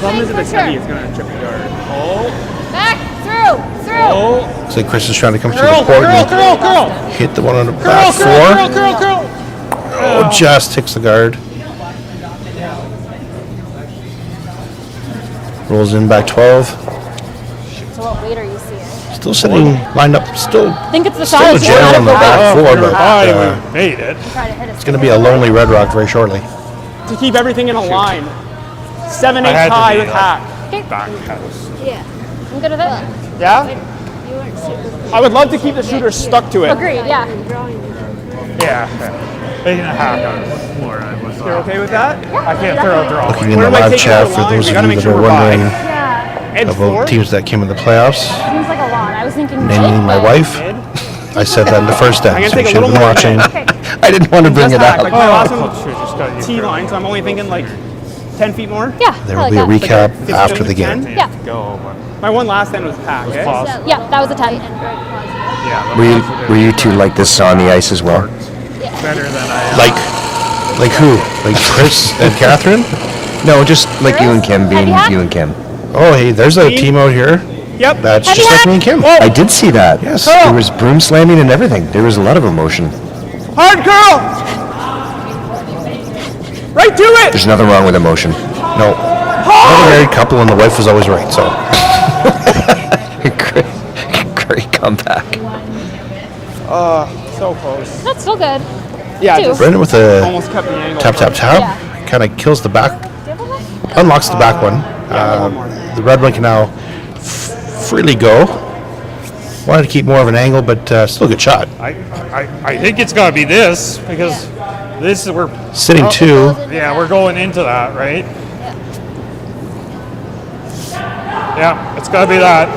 problem is if it's for heavy, sure. it's gonna trip the guard. Oh, Back, through. oh. Looks like Chris is trying to come through Curl, the court curl, and curl, curl. hit the one on the Curl, back curl, four. curl, curl, curl. Oh, just ticks the guard. Rolls in back 12. So what weight are you seeing? Still sitting lined up. Still I think it's the Still solid a general on the back four, but I made it. Try to hit it's going to be a lonely Red Rock very shortly. To keep everything in a line. 7/8 I had to high be with like- hack. Back house. Yeah. I'm good at that. Yeah? You weren't super. I would love to keep the shooter stuck to it. Agreed, yeah. Yeah. They can hack on the floor. You're okay with that? I can't throw a draw. Looking in Where the am I live taking chat the for line? those We of gotta you make that sure are we're by. wondering Yeah. Edge floor? about teams that came in the playoffs, Seems like a lot. I was thinking namely mid, my but- wife. Mid? I said that in the first I'm end, gonna so you take a should have been little more watching. Okay. I didn't want to bring Just it hack. up. Like my last Oh, one, sure, just got you T through. line, so I'm only thinking like 10 feet more. Yeah. There I will be a like that. recap after the game. 10? Yeah. Go, but My one last end was pack, eh? possible. Yeah, that was a 10. Yeah. Were you two like this on the ice as well? Better than I Like who? Like Chris and Catherine? No, just like you and Kim being Heavy hack? you and Kim. Oh, hey, there's a Me? team out here. Yep. That's Heavy just like hack? me and Kim. I did see that. Yes. There was broom slamming and everything. There was a lot of emotion. Hard curl! Right to it! There's nothing wrong with emotion. No. Another married couple and the wife was always right, so. Great comeback. So close. That's still good. Yeah, Two. just Brendan with a almost cut the angle. tap, tap, tap. Yeah. Kind of kills the back, Do you have one more? unlocks the back one. one more. The red one can now freely go. Wanted to keep more of an angle, but still a good shot. I think it's got to be this because this is we're Sitting two. yeah we're going into that right. Yeah, it's got to be that.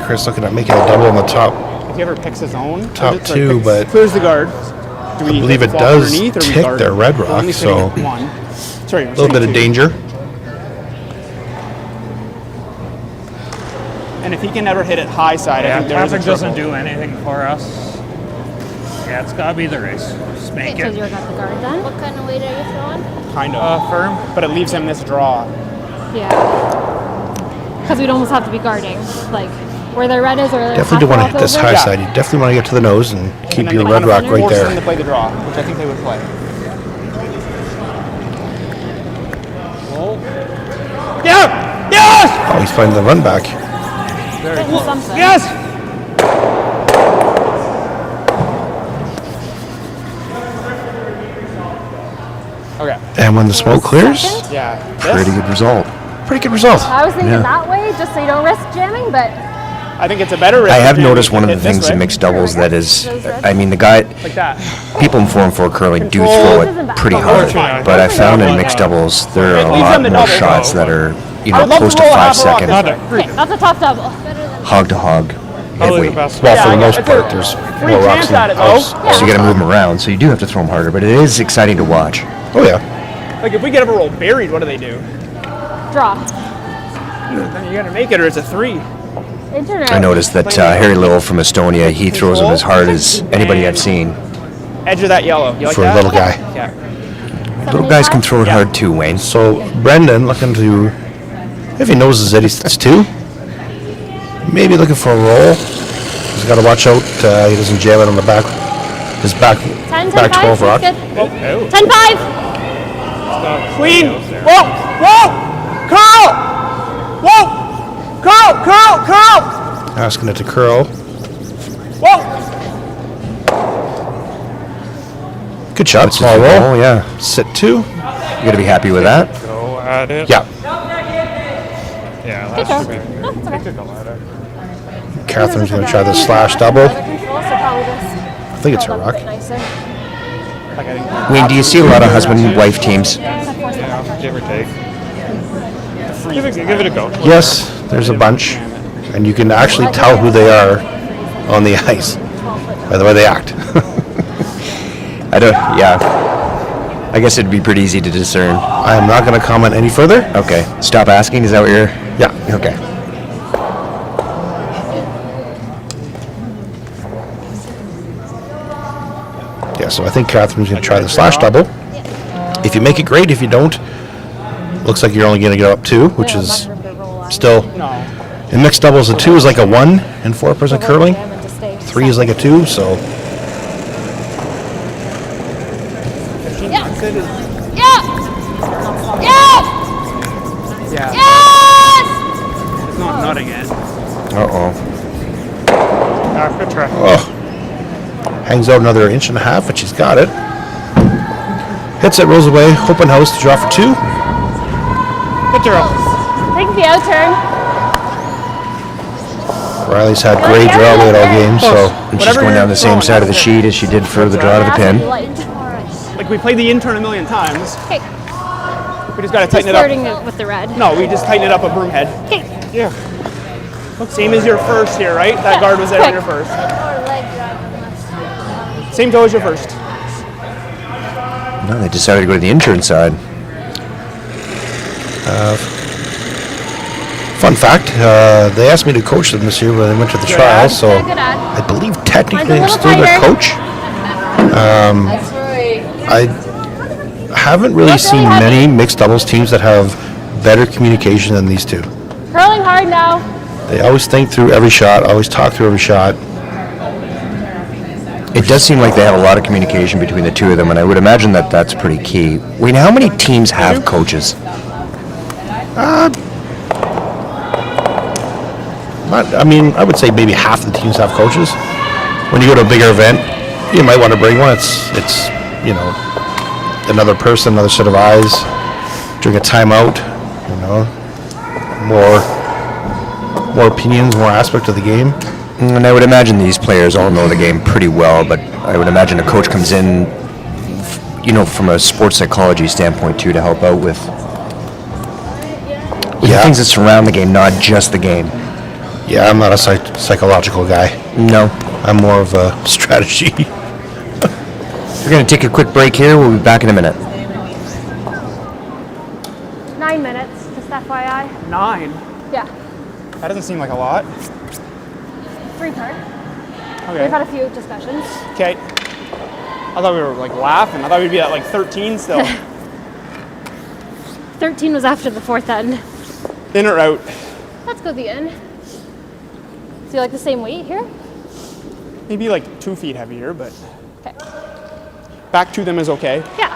Chris looking at making a double on the top. If he ever picks his own, Top if it's two, but clears the guard. Do we I believe hit it the ball does underneath, or we tick guard their it? Red We're Rock, only sitting so at one. Sorry, a we're little bit of sitting two. danger. And if he can never hit it high side, I Yeah, think there is a traffic doesn't triple. do anything for us. Yeah, it's got to be the race. Just make So it you got the guard then? What kind of weight are you throwing? Kind of. firm. But it leaves him this draw. Yeah. Because we'd almost have to be guarding, like where their red is or Definitely do want to hit this high Yeah. side. You definitely want to get to the nose and keep And then your they Red kind of Rock right force them there. to play the draw, which I think they would play. Yeah! Yes! Oh, he's playing the run back. Something. Yes! Okay. And when the smoke clears, Yeah. Pretty good result. pretty good result. I was thinking Yeah. that way, just so you don't risk jamming, but I think it's a better risk. I have if you noticed one of the hit this things in way. mixed doubles that is, I mean, the guy, Like that. people in 4-on-4 curling do Control. throw This isn't it bad. pretty Oh, hard, it's fine. but I found in Yeah. mixed doubles there are It a leaves lot them to more double. shots that are, you I know, would love close to to roll a 5 half a rock seconds, this way. okay, that's a tough double. hog to hog, Probably the heavyweight. best. Well, for Yeah, the most it's a part, there's free more rocks chance in at it, the though. house. So you got to move them around, so you do have to throw them harder, but it is exciting to watch. Oh, yeah. Like if we get ever roll buried, what do they do? Draw. Then you gotta make it or it's a 3. Internet. I noticed that Harry Little from Estonia, he throws them as hard as anybody I've seen. Edge of that yellow. You like For that? a little guy. Yeah. Little guys can throw it Yeah. hard too, Wayne. So Brendan looking to, if he knows that he's two, maybe looking for a roll. He's got to watch out he doesn't jam it on the back, his back 10, 10, back 12 rock. Good. Oh, 10-5. Clean. Whoa! Whoa! Curl! Whoa! Curl! Curl! Curl! Asking it to curl. Whoa! Good shot, It's small a roll. roll, yeah. Sit two. You got to be happy with that. go at it. Yeah. Yeah, Good that job. should be. No, it's okay. Take a ladder. Catherine's going to try the slash double. Control, so probably just I think it's her curled up a rock. bit nicer. Like I didn't Wayne, do you see a lot of husband-wife teams? Yeah, give or take. Give it a go. Yes, there's a bunch, and you can actually tell who they are on the ice by the way they act. I don't, yeah. I guess it'd be pretty easy to discern. I am not going to comment any further. Okay, stop asking, is that what you're, Yeah. okay. Yeah, so I think Catherine's going to try the slash double. If you make it, great. If you don't, looks like you're only going to get up 2, which is still in mixed doubles. A 2 is like a 1 in 4-person curling. 3 is like a 2. So Yeah. Yeah. Yes! It's not nutting it. Uh-oh. Good try. oh, hangs out another 1.5 inches, but she's got it. Hits it, rolls away. Open house to draw for 2. Good throw. Take the out turn. Riley's had great draw weight all game, so And she's going down the same side of the sheet as she did for the draw to the pin. Like we played the intern a million times. Okay. We just gotta Just tighten it up. flirting it with the red. No, we just tighten it up a broom head. Okay. Yeah. Same as your first here, right? That guard was there on your first. Same toe as your first. No, they decided to go to the intern side. fun fact, they asked me to coach them this year when they went to the trials, so Good ad. I believe technically I'm Mine's a still little their tighter. coach. That's right. I haven't really That's really seen heavy. many mixed doubles teams that have better communication than these two. Curling hard now. They always think through every shot, always talk through every shot. It does seem like they have a lot of communication between the two of them, and I would imagine that that's pretty key. Wayne, how many teams have coaches? I mean, I would say maybe half the teams have coaches. When you go to a bigger event, you might want to bring one. It's you know, another person, another set of eyes during a timeout. You know, more opinions, more aspect of the game. And I would imagine these players all know the game pretty well, but I would imagine a coach comes in, you know, from a sports psychology standpoint too, to help out with the things that surround the game, not just the game. Yeah, I'm not a psychological guy. No. I'm more of a strategy. We're going to take a quick break here. We'll be back in a minute. 9 minutes, just FYI. 9. Yeah, That doesn't seem like a lot. 3 card. Okay. We've had a few discussions. Okay. I thought we were like laughing. I thought we'd be at like 13 still. 13 was after the fourth end. In or out? Let's go the in. So you like the same weight here? Maybe like 2 feet heavier, but Okay. back to them is okay. Yeah.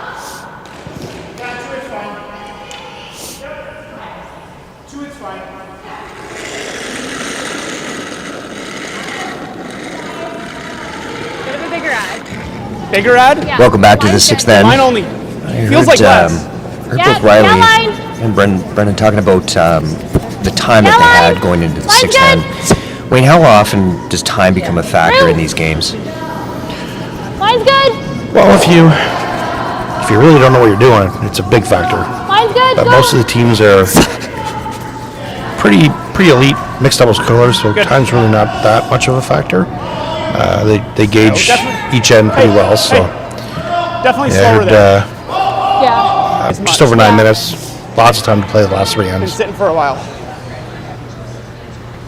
Bit of a bigger ad. Bigger ad? Yeah. Welcome back to the Mine's sixth good. end. Mine only I feels like less. heard Yeah, both Riley yeah, line. and Brendan talking about the time that Yeah, they line. had going into the Line's sixth good. end. Wayne, how often does time become a factor in these games? Mine's good. Well, if you really don't know what you're doing, it's a big factor. Mine's good. But Go. most of the teams are pretty elite mixed doubles curlers, so time's really not that much of a factor. They gauge each end pretty well, so Definitely yeah, I slower heard, there. Yeah. just over 9 Yeah. minutes. Lots of time to play the last 3 Been ends. sitting for a while.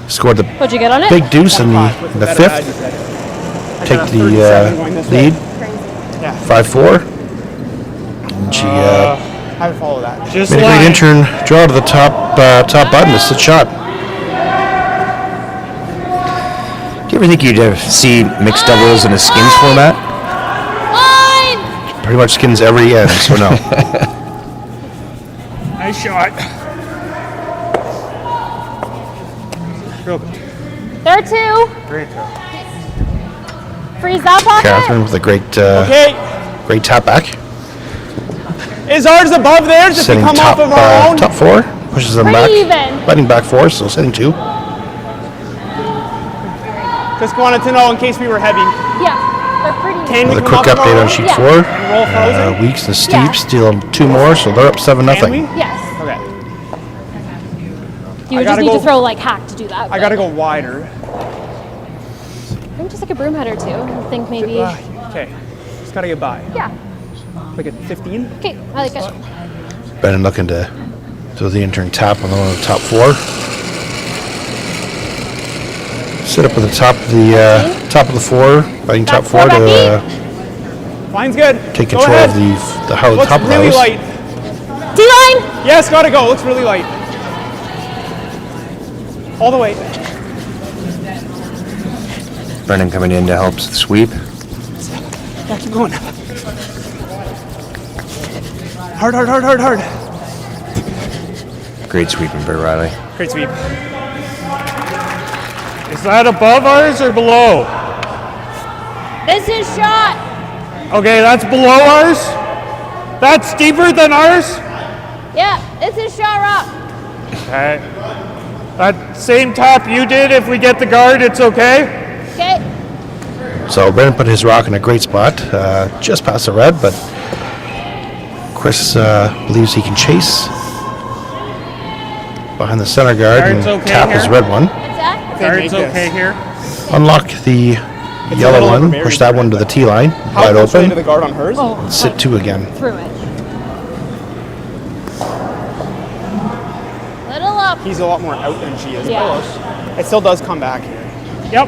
Scored the What'd you get on it? big deuce in With the better ad, fifth. you said. I Take got a the 37 going this way. lead, Yeah. 5-4. And she I would follow that. Just made a great line. intern draw to the top button. It's a shot. Do you ever think you'd see mixed doubles in a skins format? Line. Pretty much skins every end, so no. Nice shot. Real good. There are 2. Great throw. Freeze that pocket. Catherine with a great Okay. great tap back. Is ours above theirs if we Setting come top, off of our own? top 4. Pushes them Pretty back. even. Letting back 4, so setting 2. Just wanted to know in case we were heavy. Yeah. They're pretty. Can we With a come quick off of our update on own? sheet Yeah. 4. Roll frozen? Weeks and Yeah. steep, steal 2 more, so they're up 7-0. Can we? Yes. Okay. You I would just gotta need to go- throw like hack to do that. I gotta go wider. I think just like a broom head or 2. I think maybe. Okay. Just gotta get by. Yeah. Like a 15? Okay. I like it. Been looking to do the intern tap on one of the top 4. Sit up at the top of the 4, biting top Back 4 four, to Line's good. take Go control ahead. of the Looks top of the really house. light. D-line! Yes, gotta go. Looks really light. All the way. Brendan coming in to help sweep. Yeah, keep going. Hard, hard, hard, hard, hard. Great sweeping by Riley. Great sweep. Is that above ours or below? This is shot. Okay, that's below ours. That's deeper than ours. Yeah, this is shot rock. Okay. That same tap you did, if we get the guard, it's okay? Okay. So Brendan put his rock in a great spot, just past the red, but Chris believes he can chase behind the center guard and Guard's okay tap his here? red one. What's that? Guard's make okay this. here. Unlock the a yellow little one, overbearing push that for one him, to the but- T line, How wide close are you to open, the guard on hers? Oh, sit two again. through it. Little up. He's a lot more out than she is. Yeah. It still does come back here. Yep.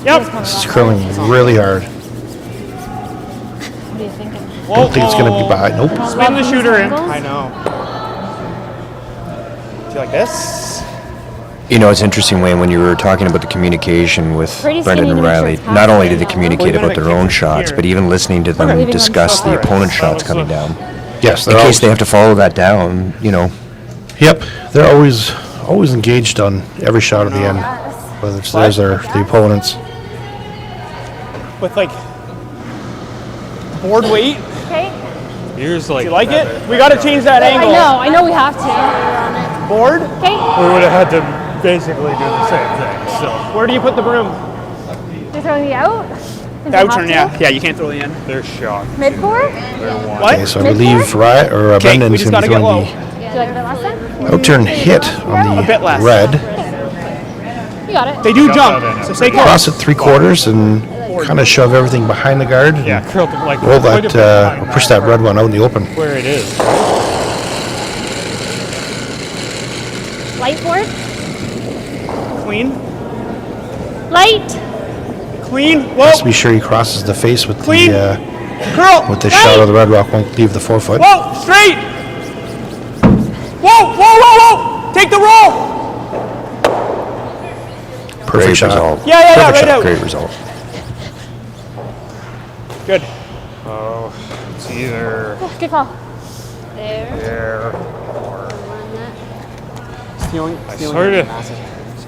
Yep. This is curling really hard. What are you thinking? Don't think it's going to be by. Nope. Spin the shooter in. I know. Do you like this? You know, it's interesting, Wayne, when you were talking about the communication with Pretty Brendan skinny and to make sure Riley, it's not only did they halfway communicate now. about their own shots, but even listening to them Leaving them discuss the separate. opponent's shots coming down. Yes, In they're case always, they have to follow that down, you know. Yep, they're always engaged on every shot at the end, whether it's theirs or the opponent's. With like board weight. Okay. Here's like. Do you like it? We got to change that angle. I know we have to. Board? Okay. We would have had to basically do the same thing. So Where do you put the broom? You're throwing the out? The out turn, yeah. Yeah, you can't throw the in. they're shot. Mid four? What? Okay, so I believe Brendan's we just going to gotta be get throwing low. Do you like the last one? the out turn hit on A bit less. the red. You got it. They do Jump jump, that in. so stay close. Cross it 3/4 and kind of shove everything behind the guard. And Yeah, curled like roll quite a that, bit behind or push that red one out in the open. where it is. Light board? Clean. Light. Clean. Just Whoa. be sure he crosses the face with Clean. the Curl. with the Right. shot of the red rock. Won't leave the forefoot. Whoa. Straight. Whoa. Whoa. Whoa. Whoa. Take the roll. Perfect Great shot. result. Yeah, yeah, yeah. Perfect Right shot. out. Great result. Good. Oh, it's either Good call. There. there. Stealing. I Stealing sort is of massive.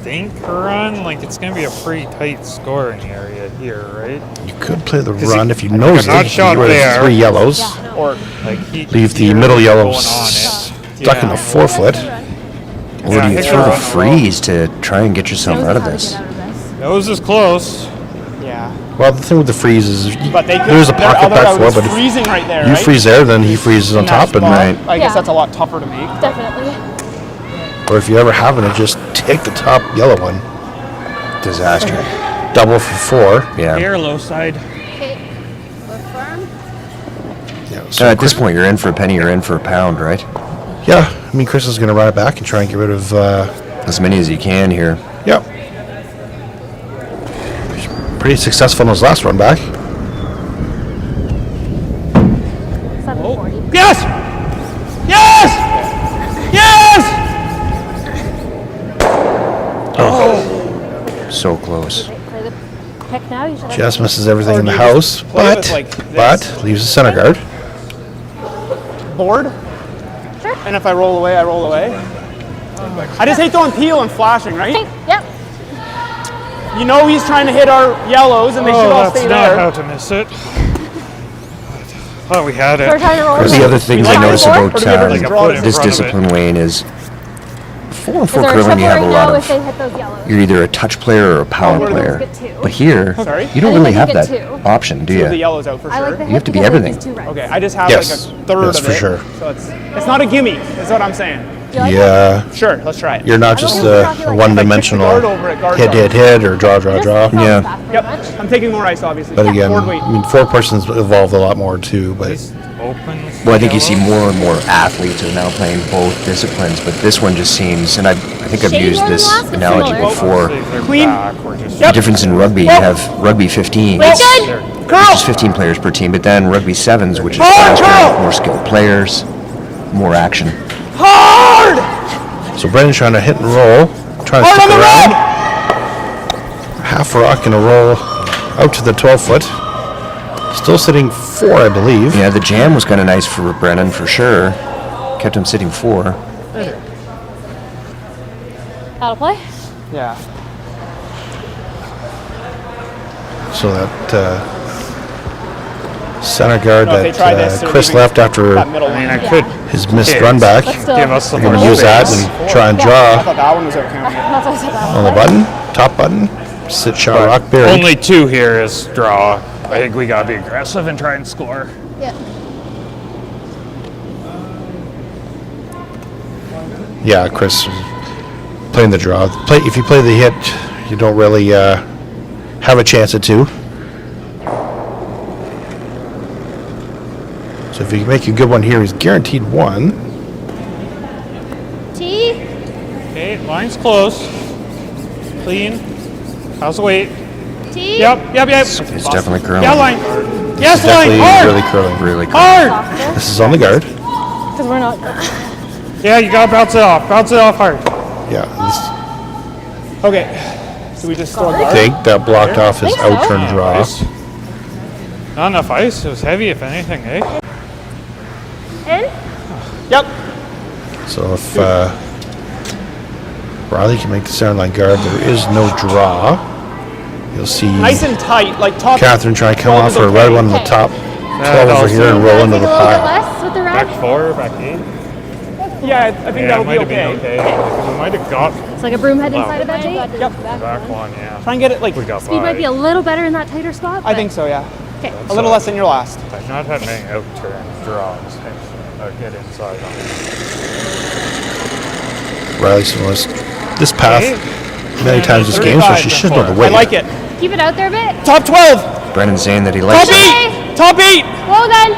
think run like it's gonna be a pretty tight scoring area here, right? You could play the 'Cause run he- if you like nose a nut it. shot You get rid of there. 3 yellows. Or Like Leave the here middle yellow going on it. stuck in the forefoot. Or Yeah, do you hit throw the the run. freeze to try and get yourself out of this? Nose is close. yeah. Well, the thing with the freeze is But they could. there's a their pocket other back out for it, is but if freezing right there. you right? freeze there, then he freezes on In that top, and spot. Right. I guess Yeah. that's a lot tougher to make. Definitely. or if you ever have it, just take the top yellow one, Disaster. double for 4. Yeah. Here, low side. Okay. Look firm. Yeah, So at this point, you're in for a penny, you're in for a pound, right? yeah, I mean, Chris is going to run it back and try and get rid of. As many as you can here. Yep. Pretty successful in his last run back. 740. Yes. Yes. Yes. So close. Play the pick now. You should Just misses everything Or in do the you house, just play with, but like, this? leaves the center guard. Board. Sure. And if I roll away, I roll away. I just hate throwing peel and flashing, right? Okay. Yep. You know he's trying to hit our yellows, and they should all that's stay not there. how to miss it. Thought we had So we're it. trying to roll. One of the other things I Line notice four? about Or do we ever Like a draw foot it in this front of it. discipline, Wayne, is 4 and 4 Is there a curling, you have a triple lot right now of. if they hit those yellows? You're either a touch player or a power where do those player. get two? But here, Sorry? you don't I think really they have get that two. option, do Two of the you? yellows out for I like sure. the You have to be because I like everything. these two reds. Okay, I just have Yes. like a third Yes, of for it. sure. So it's not a gimme, is what I'm saying. Do you like it? Yeah, Sure, let's try it. you're not I just don't know if a you like one-dimensional guard over it, guard hit, up. hit, hit, or draw, draw, Just draw. bounce Yeah. back pretty Yep, much. I'm taking more ice, obviously. But again, Board weight. I mean, 4 persons evolved a lot more too. But opens. Well, I think you see more and more athletes are now playing both disciplines, but this one just seems, and I think I've Shade used more than this last, but analogy similar. before. Clean. The difference in rugby, you have rugby 15, which is 15 players per team, but then rugby 7s, which is faster, more skilled players, more action. So Brendan's trying to hit and roll, trying to stick around. Half rock and a roll out to the 12-foot. Still sitting 4, I believe. Yeah, the jam was kind of nice for Brennan for sure. Kept him sitting 4. Out of play? Yeah. So that center guard No, if they try this, that they're Chris leaving left after that middle I mean, one. I could his missed Okay. run back. But still. give us some We're going to more use that space. and try and I draw thought that one was okay. That's what I said. on the button, top button. Sit shot rock buried. Only 2 here is draw. I think we gotta be aggressive and try and score. Yeah. Yeah, Chris was playing the draw. If you play the hit, you don't really have a chance at 2. So if you make a good one here, he's guaranteed 1. T. Okay, line's close. Clean. How's the weight? T. Yep. It's definitely curling. Yeah, line. Yes, line. Definitely Hard. really curling. Really curling. Hard. This is on the guard. Because we're not. Yeah, you gotta bounce it off. Bounce it off hard. Yeah, Okay. So we just throw a I guard? think that blocked off his Think so. out-turn draw. Ice. Not enough ice. It was heavy, if anything, eh? In. Yep. So if Riley can make the center line guard, there is no draw. You'll see Nice and tight, like top. Catherine trying to come off for a red one on the Okay. top. 12 over also- here and roll into Take the a little bit pile. less with the Back red. 4, back 8. Yeah, I think Yeah, that'll it be might have been okay. okay. Because we might have got It's like a broom head inside of that J. back 1, yeah. Try and get it like. We got Speed might be a little better in that tighter spot. I think so, yeah. Okay. A little less than your last. I've not had many out-turn draws. Get inside on it. Riley's this path Okay. many times this game, so 35 she should know the I weight. like it. Keep it out there a bit. Top 12. Brennan's saying that he Top likes it. 8. Top 8. Whoa then.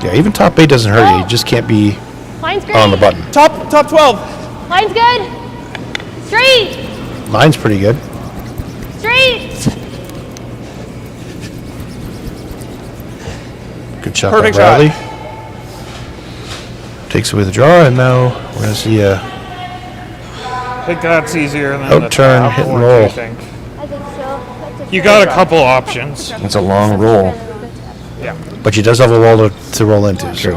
Yeah, even top 8 doesn't hurt you. You just can't be Line's great. on the button. Top 12. Line's good. Straight. Line's pretty good. Straight. Good shot Perfect by shot. Riley. Takes away the draw, and now we're going to see a I think that's easier than the Out-turn, tap. hit and What do roll. you think? I think so. You got a couple options. It's a long roll. Yeah. but she does have a wall to roll into. So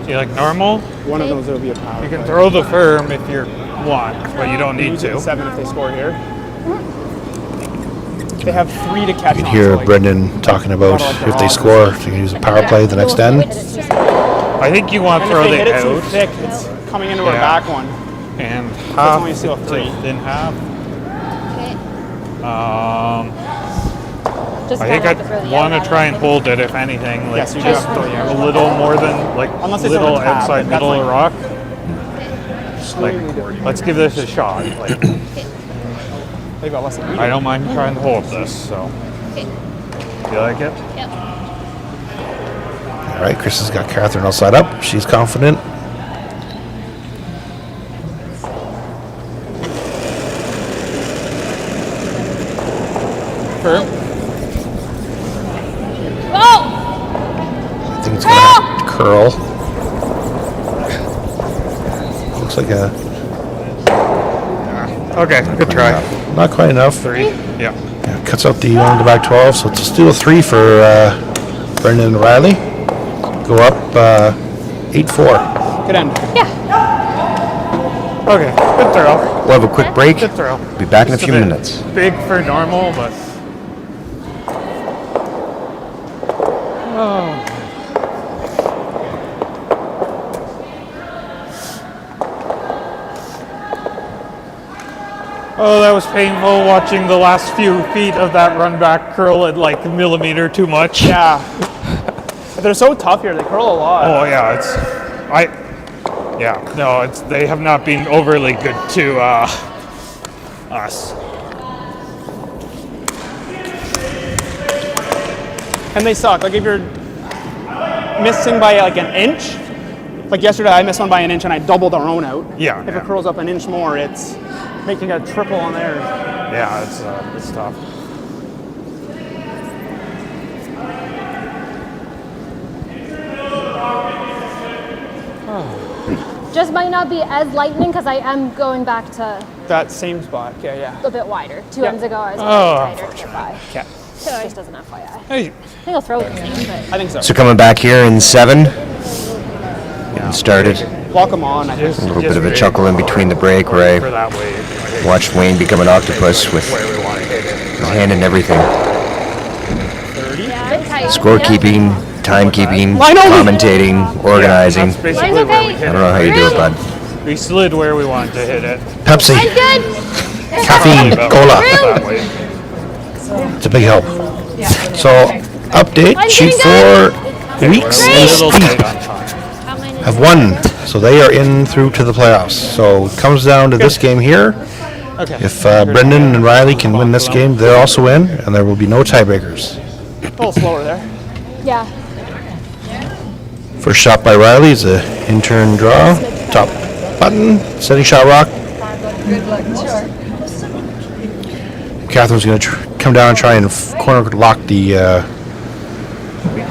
Do you like normal? One of those will be a power. You can throw the firm if you want, but you don't need Use it to. at 7 if they score here. They have 3 to catch you on. can hear so, like, Brendan talking about if they score, they can use a power play the next end. I think you want to and throw if they the hit it too out thick, it's coming into our Yeah. back one. and half only still to 3. thin half. Okay. I Just think kinda have to I'd throw the want yellow to try out, and I think. hold it if anything, like Yes, you do just have to throw the a yellow. little more than like Unless it's little on the tab, outside but that's middle of like- rock. Like, let's give this a shot. Like, They've got less than I don't mind trying to hold this. So, Okay. you like it? Yep. All right, Chris has got Catherine all side up. She's confident. firm. Oh! I think it's going to have to curl. Looks like a Okay, good try. not quite enough. 3. Yeah. Yeah, cuts out the one in the back 12, so it's still a 3 for Brendan and Riley. Go up 8-4. Good end. Okay, good throw. We'll have a quick break. Good throw. Be back in a Just few bit minutes. Big for normal, but. Oh, that was painful watching the last few feet of that run back curl at like a millimeter too much. Yeah. They're so tough here. They curl a lot. Oh yeah, they have not been overly good to us. And they suck. Like if you're missing by like an inch, like yesterday I missed one by an inch and I doubled our own out. Yeah. If it curls up an inch more, it's making a triple on theirs. Yeah, it's tough. Just might not be as lightning because I am going back to That same spot. Okay, yeah. a bit wider. Two Yep. ends ago, I was a bit tighter to get by. Okay. So just doesn't FYI. Hey, I think I'll throw it the same, but I think so. So coming back here in 7. Getting started. Walk them on. I think. A little bit of a chuckle in between the break where For I that way. watched Wayne become an octopus with Where we want to hit it. his hand in everything. yeah, bit tight. Scorekeeping, timekeeping, Line over. commentating, organizing. That's basically Line's where we okay. hit I don't know how you do it, bud. We slid where we wanted to hit it. Pepsi, I'm good. caffeine, About cola. that way. It's a big help. So, update, I'm sheet doing 4, Weeks A and little Speed tight on time. have won. So they are in through to the playoffs. So it comes down to this game here. Okay. If Brendan and Riley can win this game, they're also in, and there will be no tiebreakers. A little slower there. Yeah. First shot by Riley is a in-turn draw. Top button, setting shot rock. Catherine's going to come down and try and corner lock the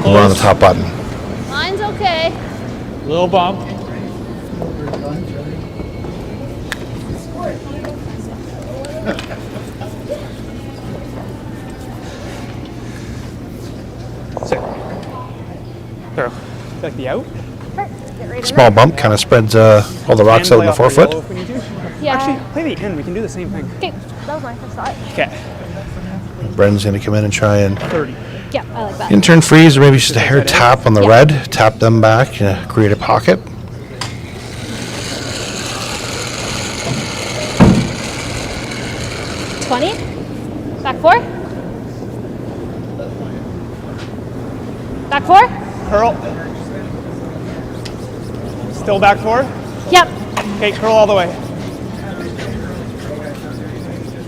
one on the top button. Mine's okay. Little bump. Sick. Throw. Like the out? Get ready to Small bump kind of spreads all the rocks out in the Play off our forefoot. yellow if we need to. Yeah. Actually, play the in. We can do the same thing. Okay, that was my first thought. Okay. Brendan's going to come in and try and 30. Yeah, I like that. in-turn freeze, or maybe just a hair tap on the red. Tap them back, create a pocket. Back 4. Back 4. Curl. Still back 4. Yep. Okay, curl all the way.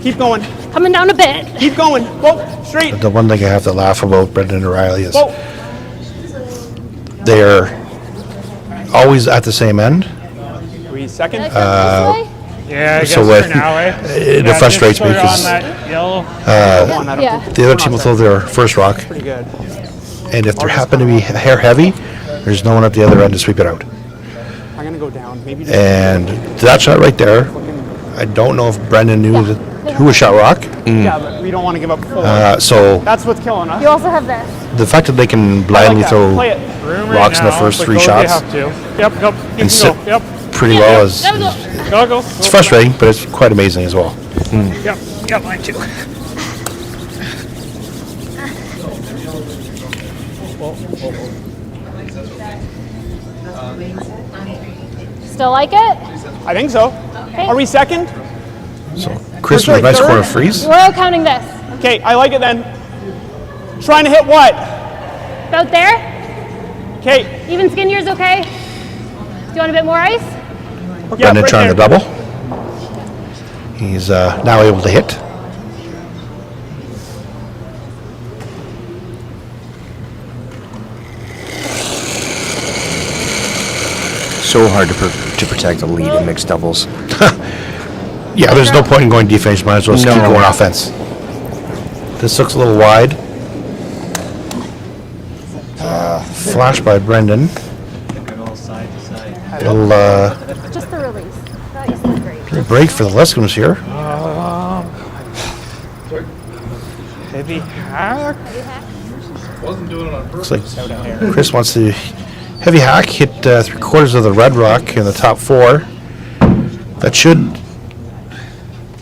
Keep going. Coming down a bit. Keep going. Go straight. The one thing I have to laugh about Brendan and Riley is Go. they're always at the same end. 3 seconds. This way? Yeah, I guess So for what- now, eh? it Yeah, frustrates just me put it on 'cause, that yellow. One, I don't Yeah. think- the other team will throw their first rock, Pretty good. and if they happen to be hair heavy, there's no one at the other end to sweep it out. I'm gonna go down. Maybe just And that shot right there, I don't know if Brendan knew that who was shot rock. yeah, but we don't want to give up full. So That's what's killing us. You also have this. the fact that they can I blindly like that. throw Play it. Room rocks in the now, first but 3 go if shots You have to. Yep, you and can sit go. Yep, pretty well is That was a- go. it's frustrating, but it's quite amazing as well. Yep, mine too. Still like it? I think so. Are we second? So Chris We're with a nice third. corner freeze. We're counting this. Okay, I like it then. Trying to hit what? About there? Okay. Even skin yours okay? Do you want a bit more ice? Yeah, Brendan right trying there. to double. He's now able to hit. So hard to protect the lead in mixed doubles. Yeah, there's no point in going defense. Might as well just keep No. going offense. This looks a little wide. Flash by Brendan. Little Just the release. That is great. break for the Liscums here. Heavy hack. Looks like Chris wants to heavy hack, hit 3/4 of the red rock in the top 4. That should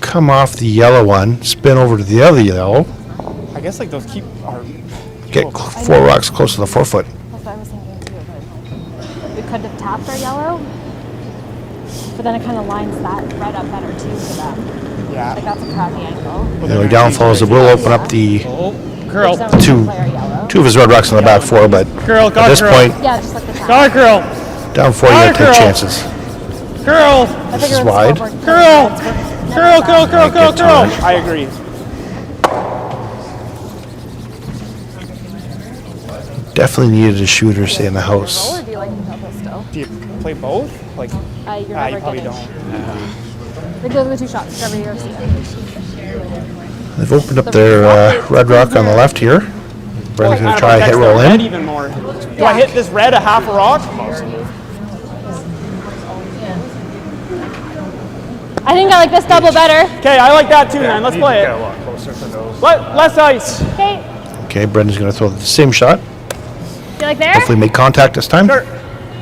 come off the yellow one, spin over to the other yellow, I guess like those keep our. get 4 rocks close to the forefoot. That's what I was thinking too. But we could have tapped our yellow, but then it kind of lines that red up better too for them. Like Yeah. that's a crappy angle. The only downfall is it will open up the Oh, curl. Then we two- can play our yellow. 2 of his red rocks in the back 4, but Curl, at got this curl. point, Yeah, just like the tap. Got curl. down 4, you gotta take Curl. chances. Curl. I This figure is with wide. scoreboard, Curl. that's what- Curl, curl, curl, curl, Get to curl. it. I agree. definitely needed a shooter, say, in the house. Or do you like the double still? Do you play both? Like, You're you never probably getting. don't. Like those are the two shots. Whichever you're seeing. They've opened up their red rock on the left here. Brendan's going to try a hit roll red in. even more. Do I hit this red a half a rock? I think I like this double better. Okay, I like that too, man. Let's play Get a it. lot closer to those. Less ice. Okay. Okay, Brendan's going to throw the same shot. You like there? Hopefully make contact this time. Sure.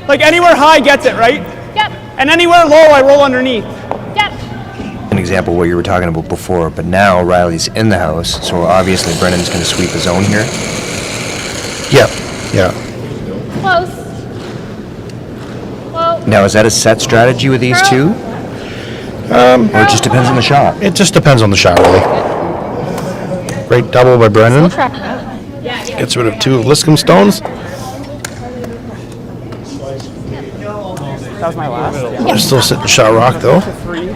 Like anywhere high gets it, right? Yep. And anywhere low, I roll underneath. Yep. An example of what you were talking about before, but now Riley's in the house, so obviously Brendan's going to sweep his own here. Yeah, yeah. Close. Whoa. Now, is that a set strategy with these two? Or it just depends on the shot? It just depends on the shot, really. Great double by Brendan. Track out. Gets rid of 2 of Liscumb stones. That was my last. Yeah. They're still sitting shot rock, though. 3.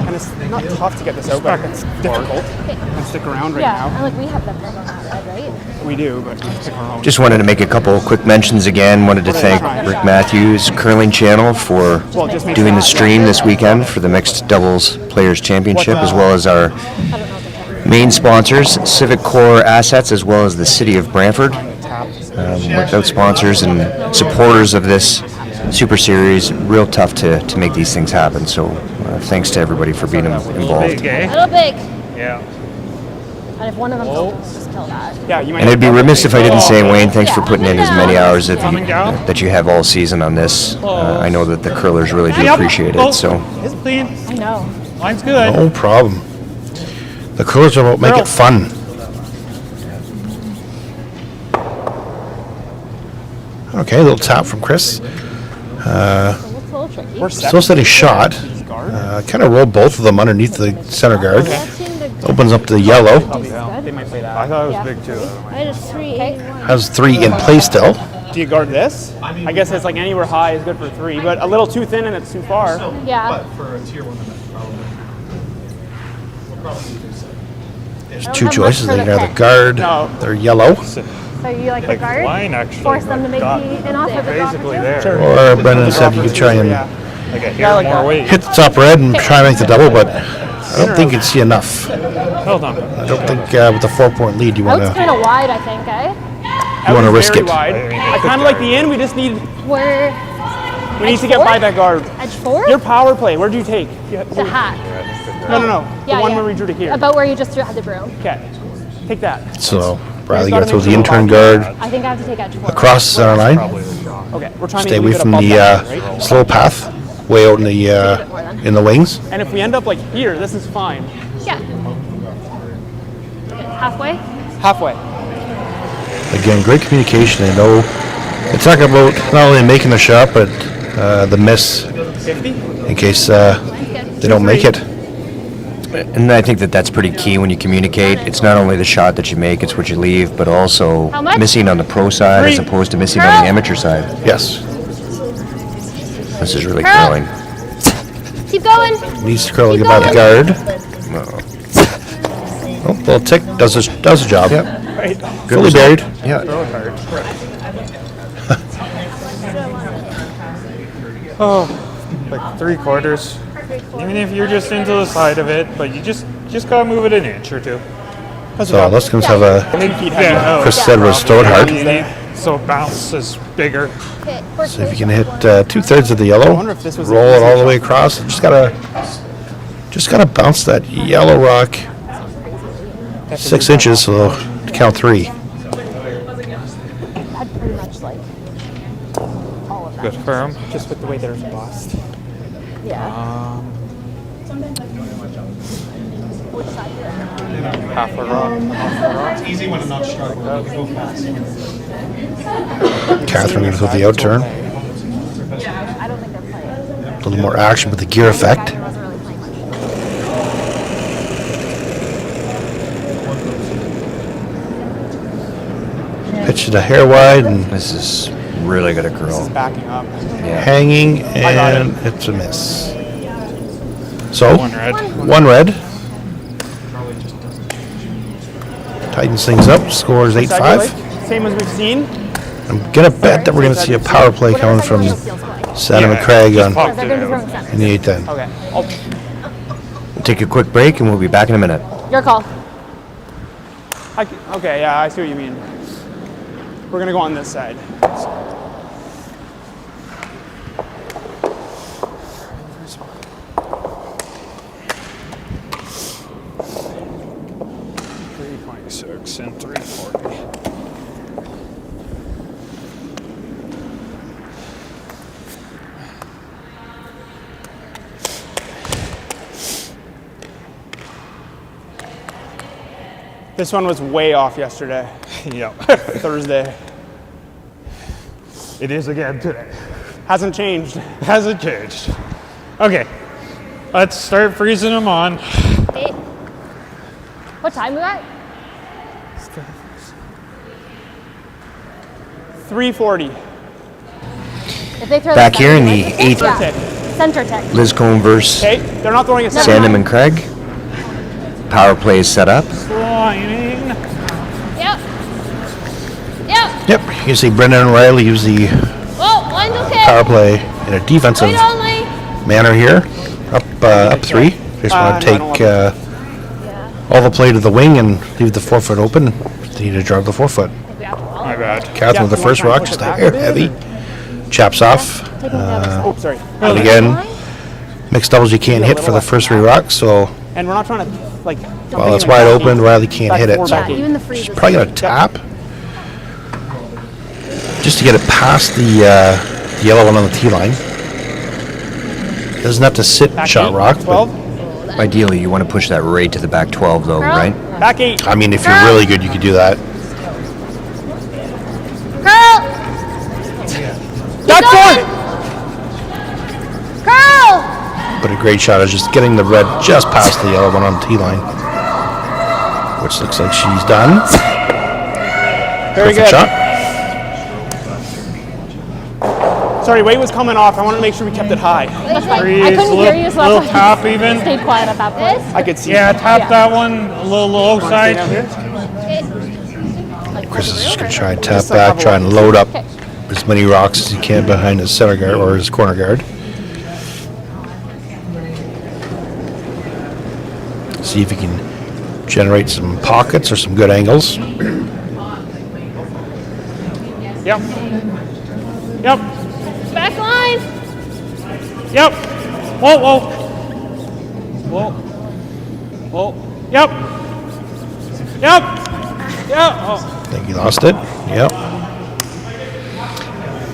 And it's not tough to get this out, but it's difficult. And stick around right Yeah. And now. like we have them on that red, right? We do, but stick around. Just wanted to make a couple quick mentions again. Wanted to thank Rick Matthews Curling Channel for doing the stream this weekend for the Mixed Doubles Players Championship, as well as our main sponsors, Civic Core Assets, as well as the City of Brantford. Without sponsors and supporters of this Super Series, real tough to make these things happen. So thanks to everybody for being involved. Big, eh? A little big. Yeah. And if one of them goes, just kill that. Yeah, you might And I'd be remiss if I didn't say, Wayne, thanks for Yeah. putting in as many hours Coming down. that you have all season on this. I know that the curlers really do appreciate it. So It's clean. I know. Mine's good. No problem. The curlers are about make it fun. Okay, a little tap from Chris. So it's a little tricky. We're Still steady shot. Kind of roll both of them underneath the center guard. Opens up the yellow. They might play that. I thought it was Yeah. big too. I just 3. Okay. Has 3 in play still. Do you guard this? I guess it's like anywhere high is good for 3, but a little too thin and it's too far. Yeah. For a tier 1 event, probably. There's 2 choices. They can either guard their yellow, So you like the Like guard? line actually. Force them to make got an offer of the basically there. or Brendan said you could try and Like a hair like more that. weight. hit the top red and try and make the double, but I don't think you'd see enough. Hold on. I don't think with the 4-point lead you want Out's to kind of wide, I think, eh? risk it. Wide. I kind of like the in. We just need We're to get by that guard. edge 4? Your power play. Where'd you take? The hack. No. Yeah, the one yeah. where we drew to here. About where you just had the broom. Okay. Take that. So Riley gotta got to throw make the sure intern we're guard I think I have to take edge 4. across the center line. Okay. We're trying Stay to away leave it from above the that, right? slow path, way out in the wings. And if we end up like here, this is fine. Yeah. Halfway? Halfway. Again, great communication. I know it's talking about not only making the shot, but the miss 50. in case they don't make it. And I think that that's pretty key when you communicate. It's not only the shot that you make, it's what you leave, but also How much? missing on the pro side as 3. opposed to missing on the amateur side. Yes, This is really Curl. curling. Keep going. needs to curl to get by the guard. Oh, little tick does the job. Yep. Right. Fully buried. Yeah. Like 3/4. Even if you're just into the side of it, but you just gotta move it an inch or two. So Liscum's have a, Yeah. Chris said, restored hard. So bounce is bigger. Okay. So if you can hit 2/3 of the yellow, wonder if this was roll an it all the easy way across. Just gotta bounce that yellow rock 6 inches, so count 3. I'd pretty much like all of that. Good firm. Just with the way there's bust. Yeah. Which side? Half a rock. It's easy when I'm not struggling. You go fast. Catherine gonna throw the out turn. I don't think they're playing. A little more action with the gear effect. He wasn't really playing much. Pitch it a hair wide and This is really good at curl. Backing up. Yeah. hanging, got and it's a miss. So, One red. one red. tightens things up. Score is Side you 8-5. like? Same as we've seen. I'm gonna bet that we're gonna see a power play coming from Sandham and Craig just on popped They're it going to be out. throwing center. in the 8th end. Okay. I'll, We'll take a quick break and we'll be back in a minute. Your call. okay, yeah, I see what you mean. We're gonna go on this side. 326 and 340. This one was way off yesterday, Yep. Thursday. It is again today. Hasn't changed. Hasn't changed. Okay. Let's start freezing them on. What time we at? 340. If they throw Back the here in center the tick, 8th, yeah. Tick. Center tick. Liscumb versus Okay, they're not throwing a center. Sandham and Craig. Power play is set up. Lining. Yep. Yep. Yep, you can see Brendan and Riley use the Oh, line's okay. power play in a defensive Wait only. manner here. Up 3. Just want to no, I don't take all the play to the wing and leave the 4-foot open. They need to drive the 4-foot. My bad. Catherine Yeah, with the you wanna first try and rock, push just it back a a hair bit? heavy. Chaps off. Take me down the side. Oh, sorry. And again, mixed doubles you can't hit for the first 3 rocks, so And we're not trying to, like, while it's wide open, Riley can't Back hit it. forward, So back Yeah, eight. even the freeze she's is probably going to tap just to get it past the yellow one on the tee line. Doesn't have to sit back shot eight, rock, but 12. Ideally, you want to push that right to the back 12, though, Girl. right? Back 8. I mean, if you're really good, you could do that. Curl. Back going. 4. Curl. But a great shot is just getting the red just past the yellow one on the tee line, which looks like she's done. Very Perfect good. shot. Sorry, weight was coming off. I wanted to make sure we kept it high. That's fine. Freeze, I couldn't hear little- you, so I little thought tap you even. stayed quiet at that point. I could see. Yeah, tap Yeah. that one a little low Stay down side. here. Chris is just going to try and tap back, try and load up as many rocks as he can behind his center guard or his corner guard. See if he can generate some pockets or some good angles. Yep. Yep. Back line. Yep. Whoa, whoa. Whoa. Whoa. Yep. Yep. Yep. Oh. I think he lost it. Yep.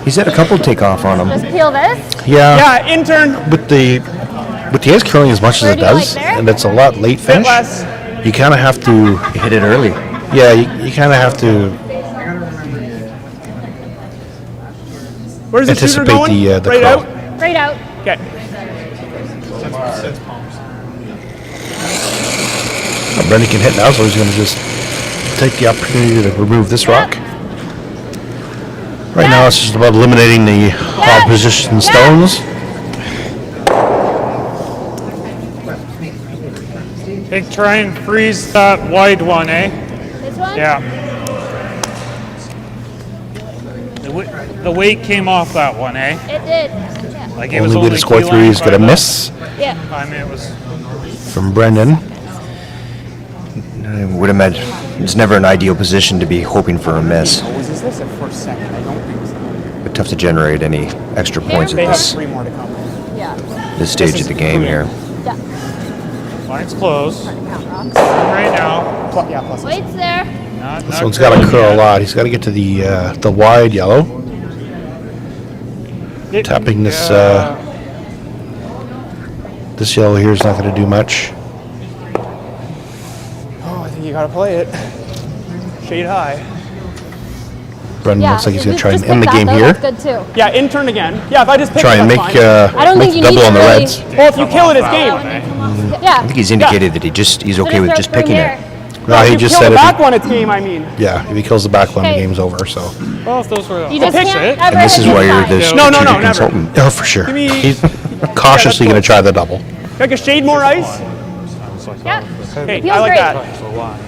He's had a couple take off on him. Just peel this. Yeah. Yeah, intern. With the ice curling as much as Where it do you like does, there? and it's a lot late Bit finish, less. you kind of have to, Hit it early. yeah, you kind of have to Where's the shooter anticipate going? the right call. out. Right out. Okay. Brendan can hit now, so he's going to just take the opportunity to remove this rock. Right now, it's just about eliminating the opposition stones. Hey, try and freeze that wide one, eh? This one? Yeah. The weight came off that one, eh? It did. Yeah. Like it was Only way only to score key 3 line is going to by the miss Yeah. time it was. from Brendan. I would imagine it's never an ideal position to be hoping for a miss, Was this a first second? I don't think so. but tough to generate any extra points They at have this 3 more to come. Yeah. stage of the game here. Yeah. Line's closed. Count rocks. Right now. Yeah, plus. Weight's there. This one's got to curl a lot. He's got to get to the wide yellow. Tapping this this yellow here is not going to do much. Oh, I think you gotta play it. Shade high. Brendan Yeah. looks like he's going to try and just end the pick that, game though, here. That's good too. Yeah, intern again. Yeah, if I just pick Try it, and that's make fine. I don't make think the you need double to on the really- reds. Well, if you kill it, it's game. Yeah. I think he's indicated that he's okay with just picking it. No, he If you just kill said the if back he, one, it's game, I mean. yeah, if he kills the back one, the Okay. game's over. So, Well, if those were. You I'll just fix can't it. ever And this hit is why you're inside. the No, strategic no, never. consultant. oh, for sure. me- He's cautiously going to try the double. Like a shade more ice? Yeah. Hey, Feels I like great. that.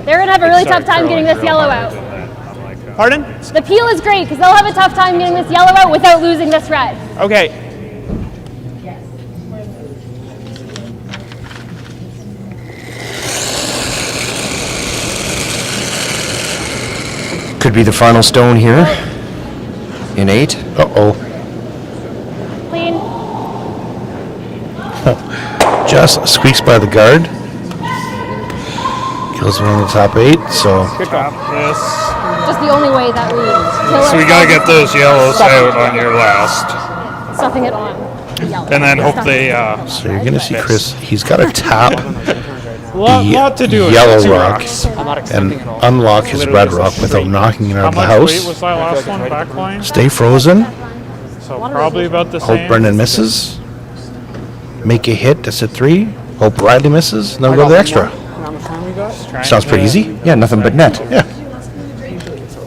They're gonna have a really tough time getting this yellow out. Pardon? The peel is great because they'll have a tough time getting this yellow out without losing this red. Okay. Could be the final stone here in 8. Uh-oh. Clean. Just squeaks by the guard. Kills one of the top 8, so... Good call. This. Just the only way that we kill So we it. gotta get those yellows out on your last. Stuffing it on the yellow. And then hope Stuffing they, it. So you're going to see Chris, he's got to tap lot to do with yellow two rock rocks. and unlock his red rock without knocking it How out of the much weight house. was that last one? Back line? Stay frozen. So probably about the Hope same. Brendan misses. Make a hit, that's a 3. Hope Riley misses, and then we go to the extra. How much time we got? Trying Sounds pretty to- easy. Yeah, nothing but net. Yeah.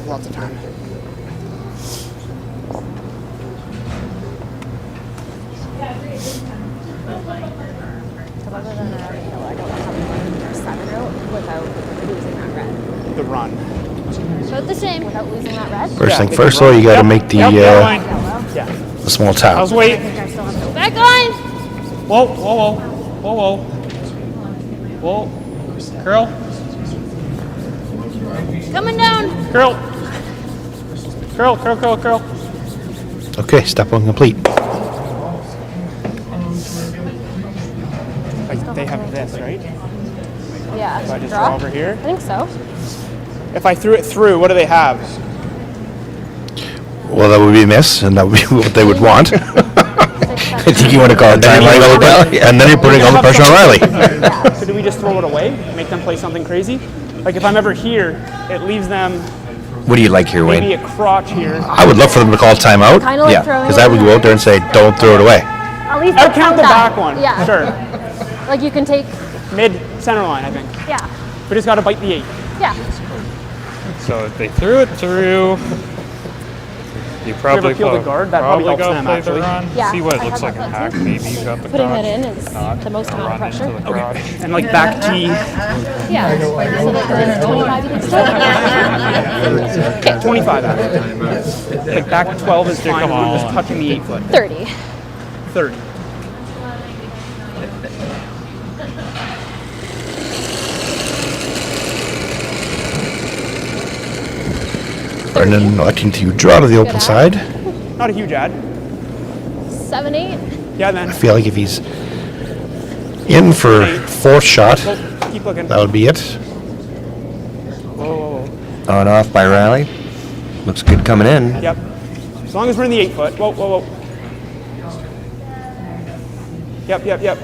Lots of time. The run. About the same. Without losing that red. First thing first, though, you got to make the, Yep, back line. Yeah. the small I was tap. waiting. Back line. Whoa, whoa, whoa, whoa, whoa. Whoa. Curl, Coming down. curl. Curl, curl, curl, curl. Okay, step one complete. Like they have this, right? Yeah. If I just Draw? draw over here. I think so. If I threw it through, what do they have? Well, that would be a miss, and that would be what they would want. Six, I seven, think you want to call it time And then you're putting all the pressure on Riley. So do we just throw it away? Make them play something crazy? Like if I'm ever here, it leaves them What do you like here, maybe Wayne? a crotch here. I would love for them to call timeout, Kind of like Yeah, throwing because it I in would the go out there and say, don't throw it away. At least I'd that's count the that. back one. Yeah. Sure. Like you can take. Mid center line, I think. Yeah. We just got to bite the 8. Yeah. So if they threw it through. You probably kill the guard? That probably helps go them, play actually. the run. Yeah, See what I it looks thought like in that hack. too. Maybe you got the Putting crotch. it in is the most amount of Run pressure. into the crotch. And like back T. Yeah. So that the 25 you can still. 25 out. Like back 12 is fine. them We're all just in. touching the 8 foot. 30. 30. Brendan electing to draw to the open side. Not a huge ad. 7, 8. Yeah, then. I feel like if he's in for fourth shot, Well, keep looking. that would be it. Whoa. On off by Riley. Looks good coming in. Yep. As long as we're in the 8 foot. Whoa, whoa, whoa. Yep.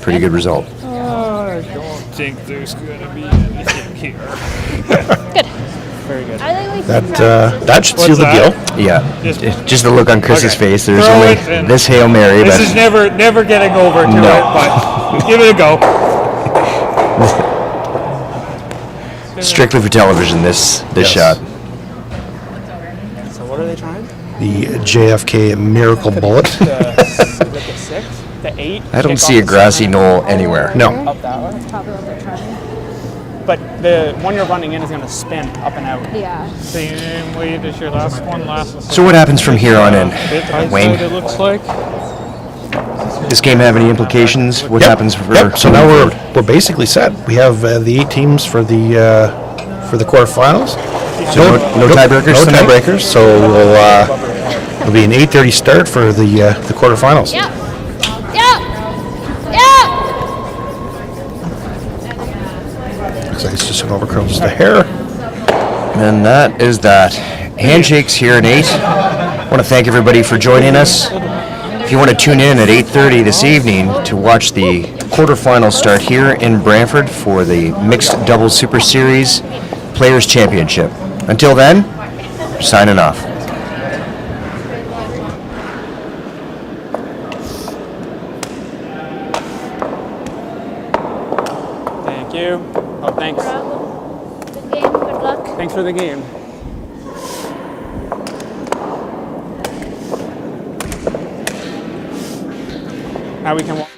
Pretty good result. I don't think there's gonna be anything here. Good. Very good. I think we That should seal the that? deal. Yeah. Just the look on Chris's Okay. face. There's Throw only it and- this Hail Mary, This but is never getting over to No. it, but give it a go. strictly for television, this Yes. shot. So what are they trying? The JFK miracle bullet. The 6? The 8? I don't Kick see a off the grassy center. knoll anywhere. No. Up that way. probably what they're trying. But the one you're running in is going to spin up and out. Yeah. Same weight as your last one. So what happens from here on in? Bit outside, Wayne? it looks like. This game have any implications? What Yep, happens for? Yep. So now we're basically set. We have the 8 teams for the quarterfinals. So no tiebreakers No tonight? tiebreakers. So it'll be an 8:30 start for the quarterfinals. Yep. Looks like it's just an overcurl, just a hair. And that is that. Handshakes here in 8. I want to thank everybody for joining us. If you want to tune in at 8:30 this evening to watch the quarterfinals start here in Brantford for the Mixed Doubles Super Series Players Championship. Until then, signing off. Thank you. Oh, thanks. Good game. Good luck. Thanks for the game. Now we can walk.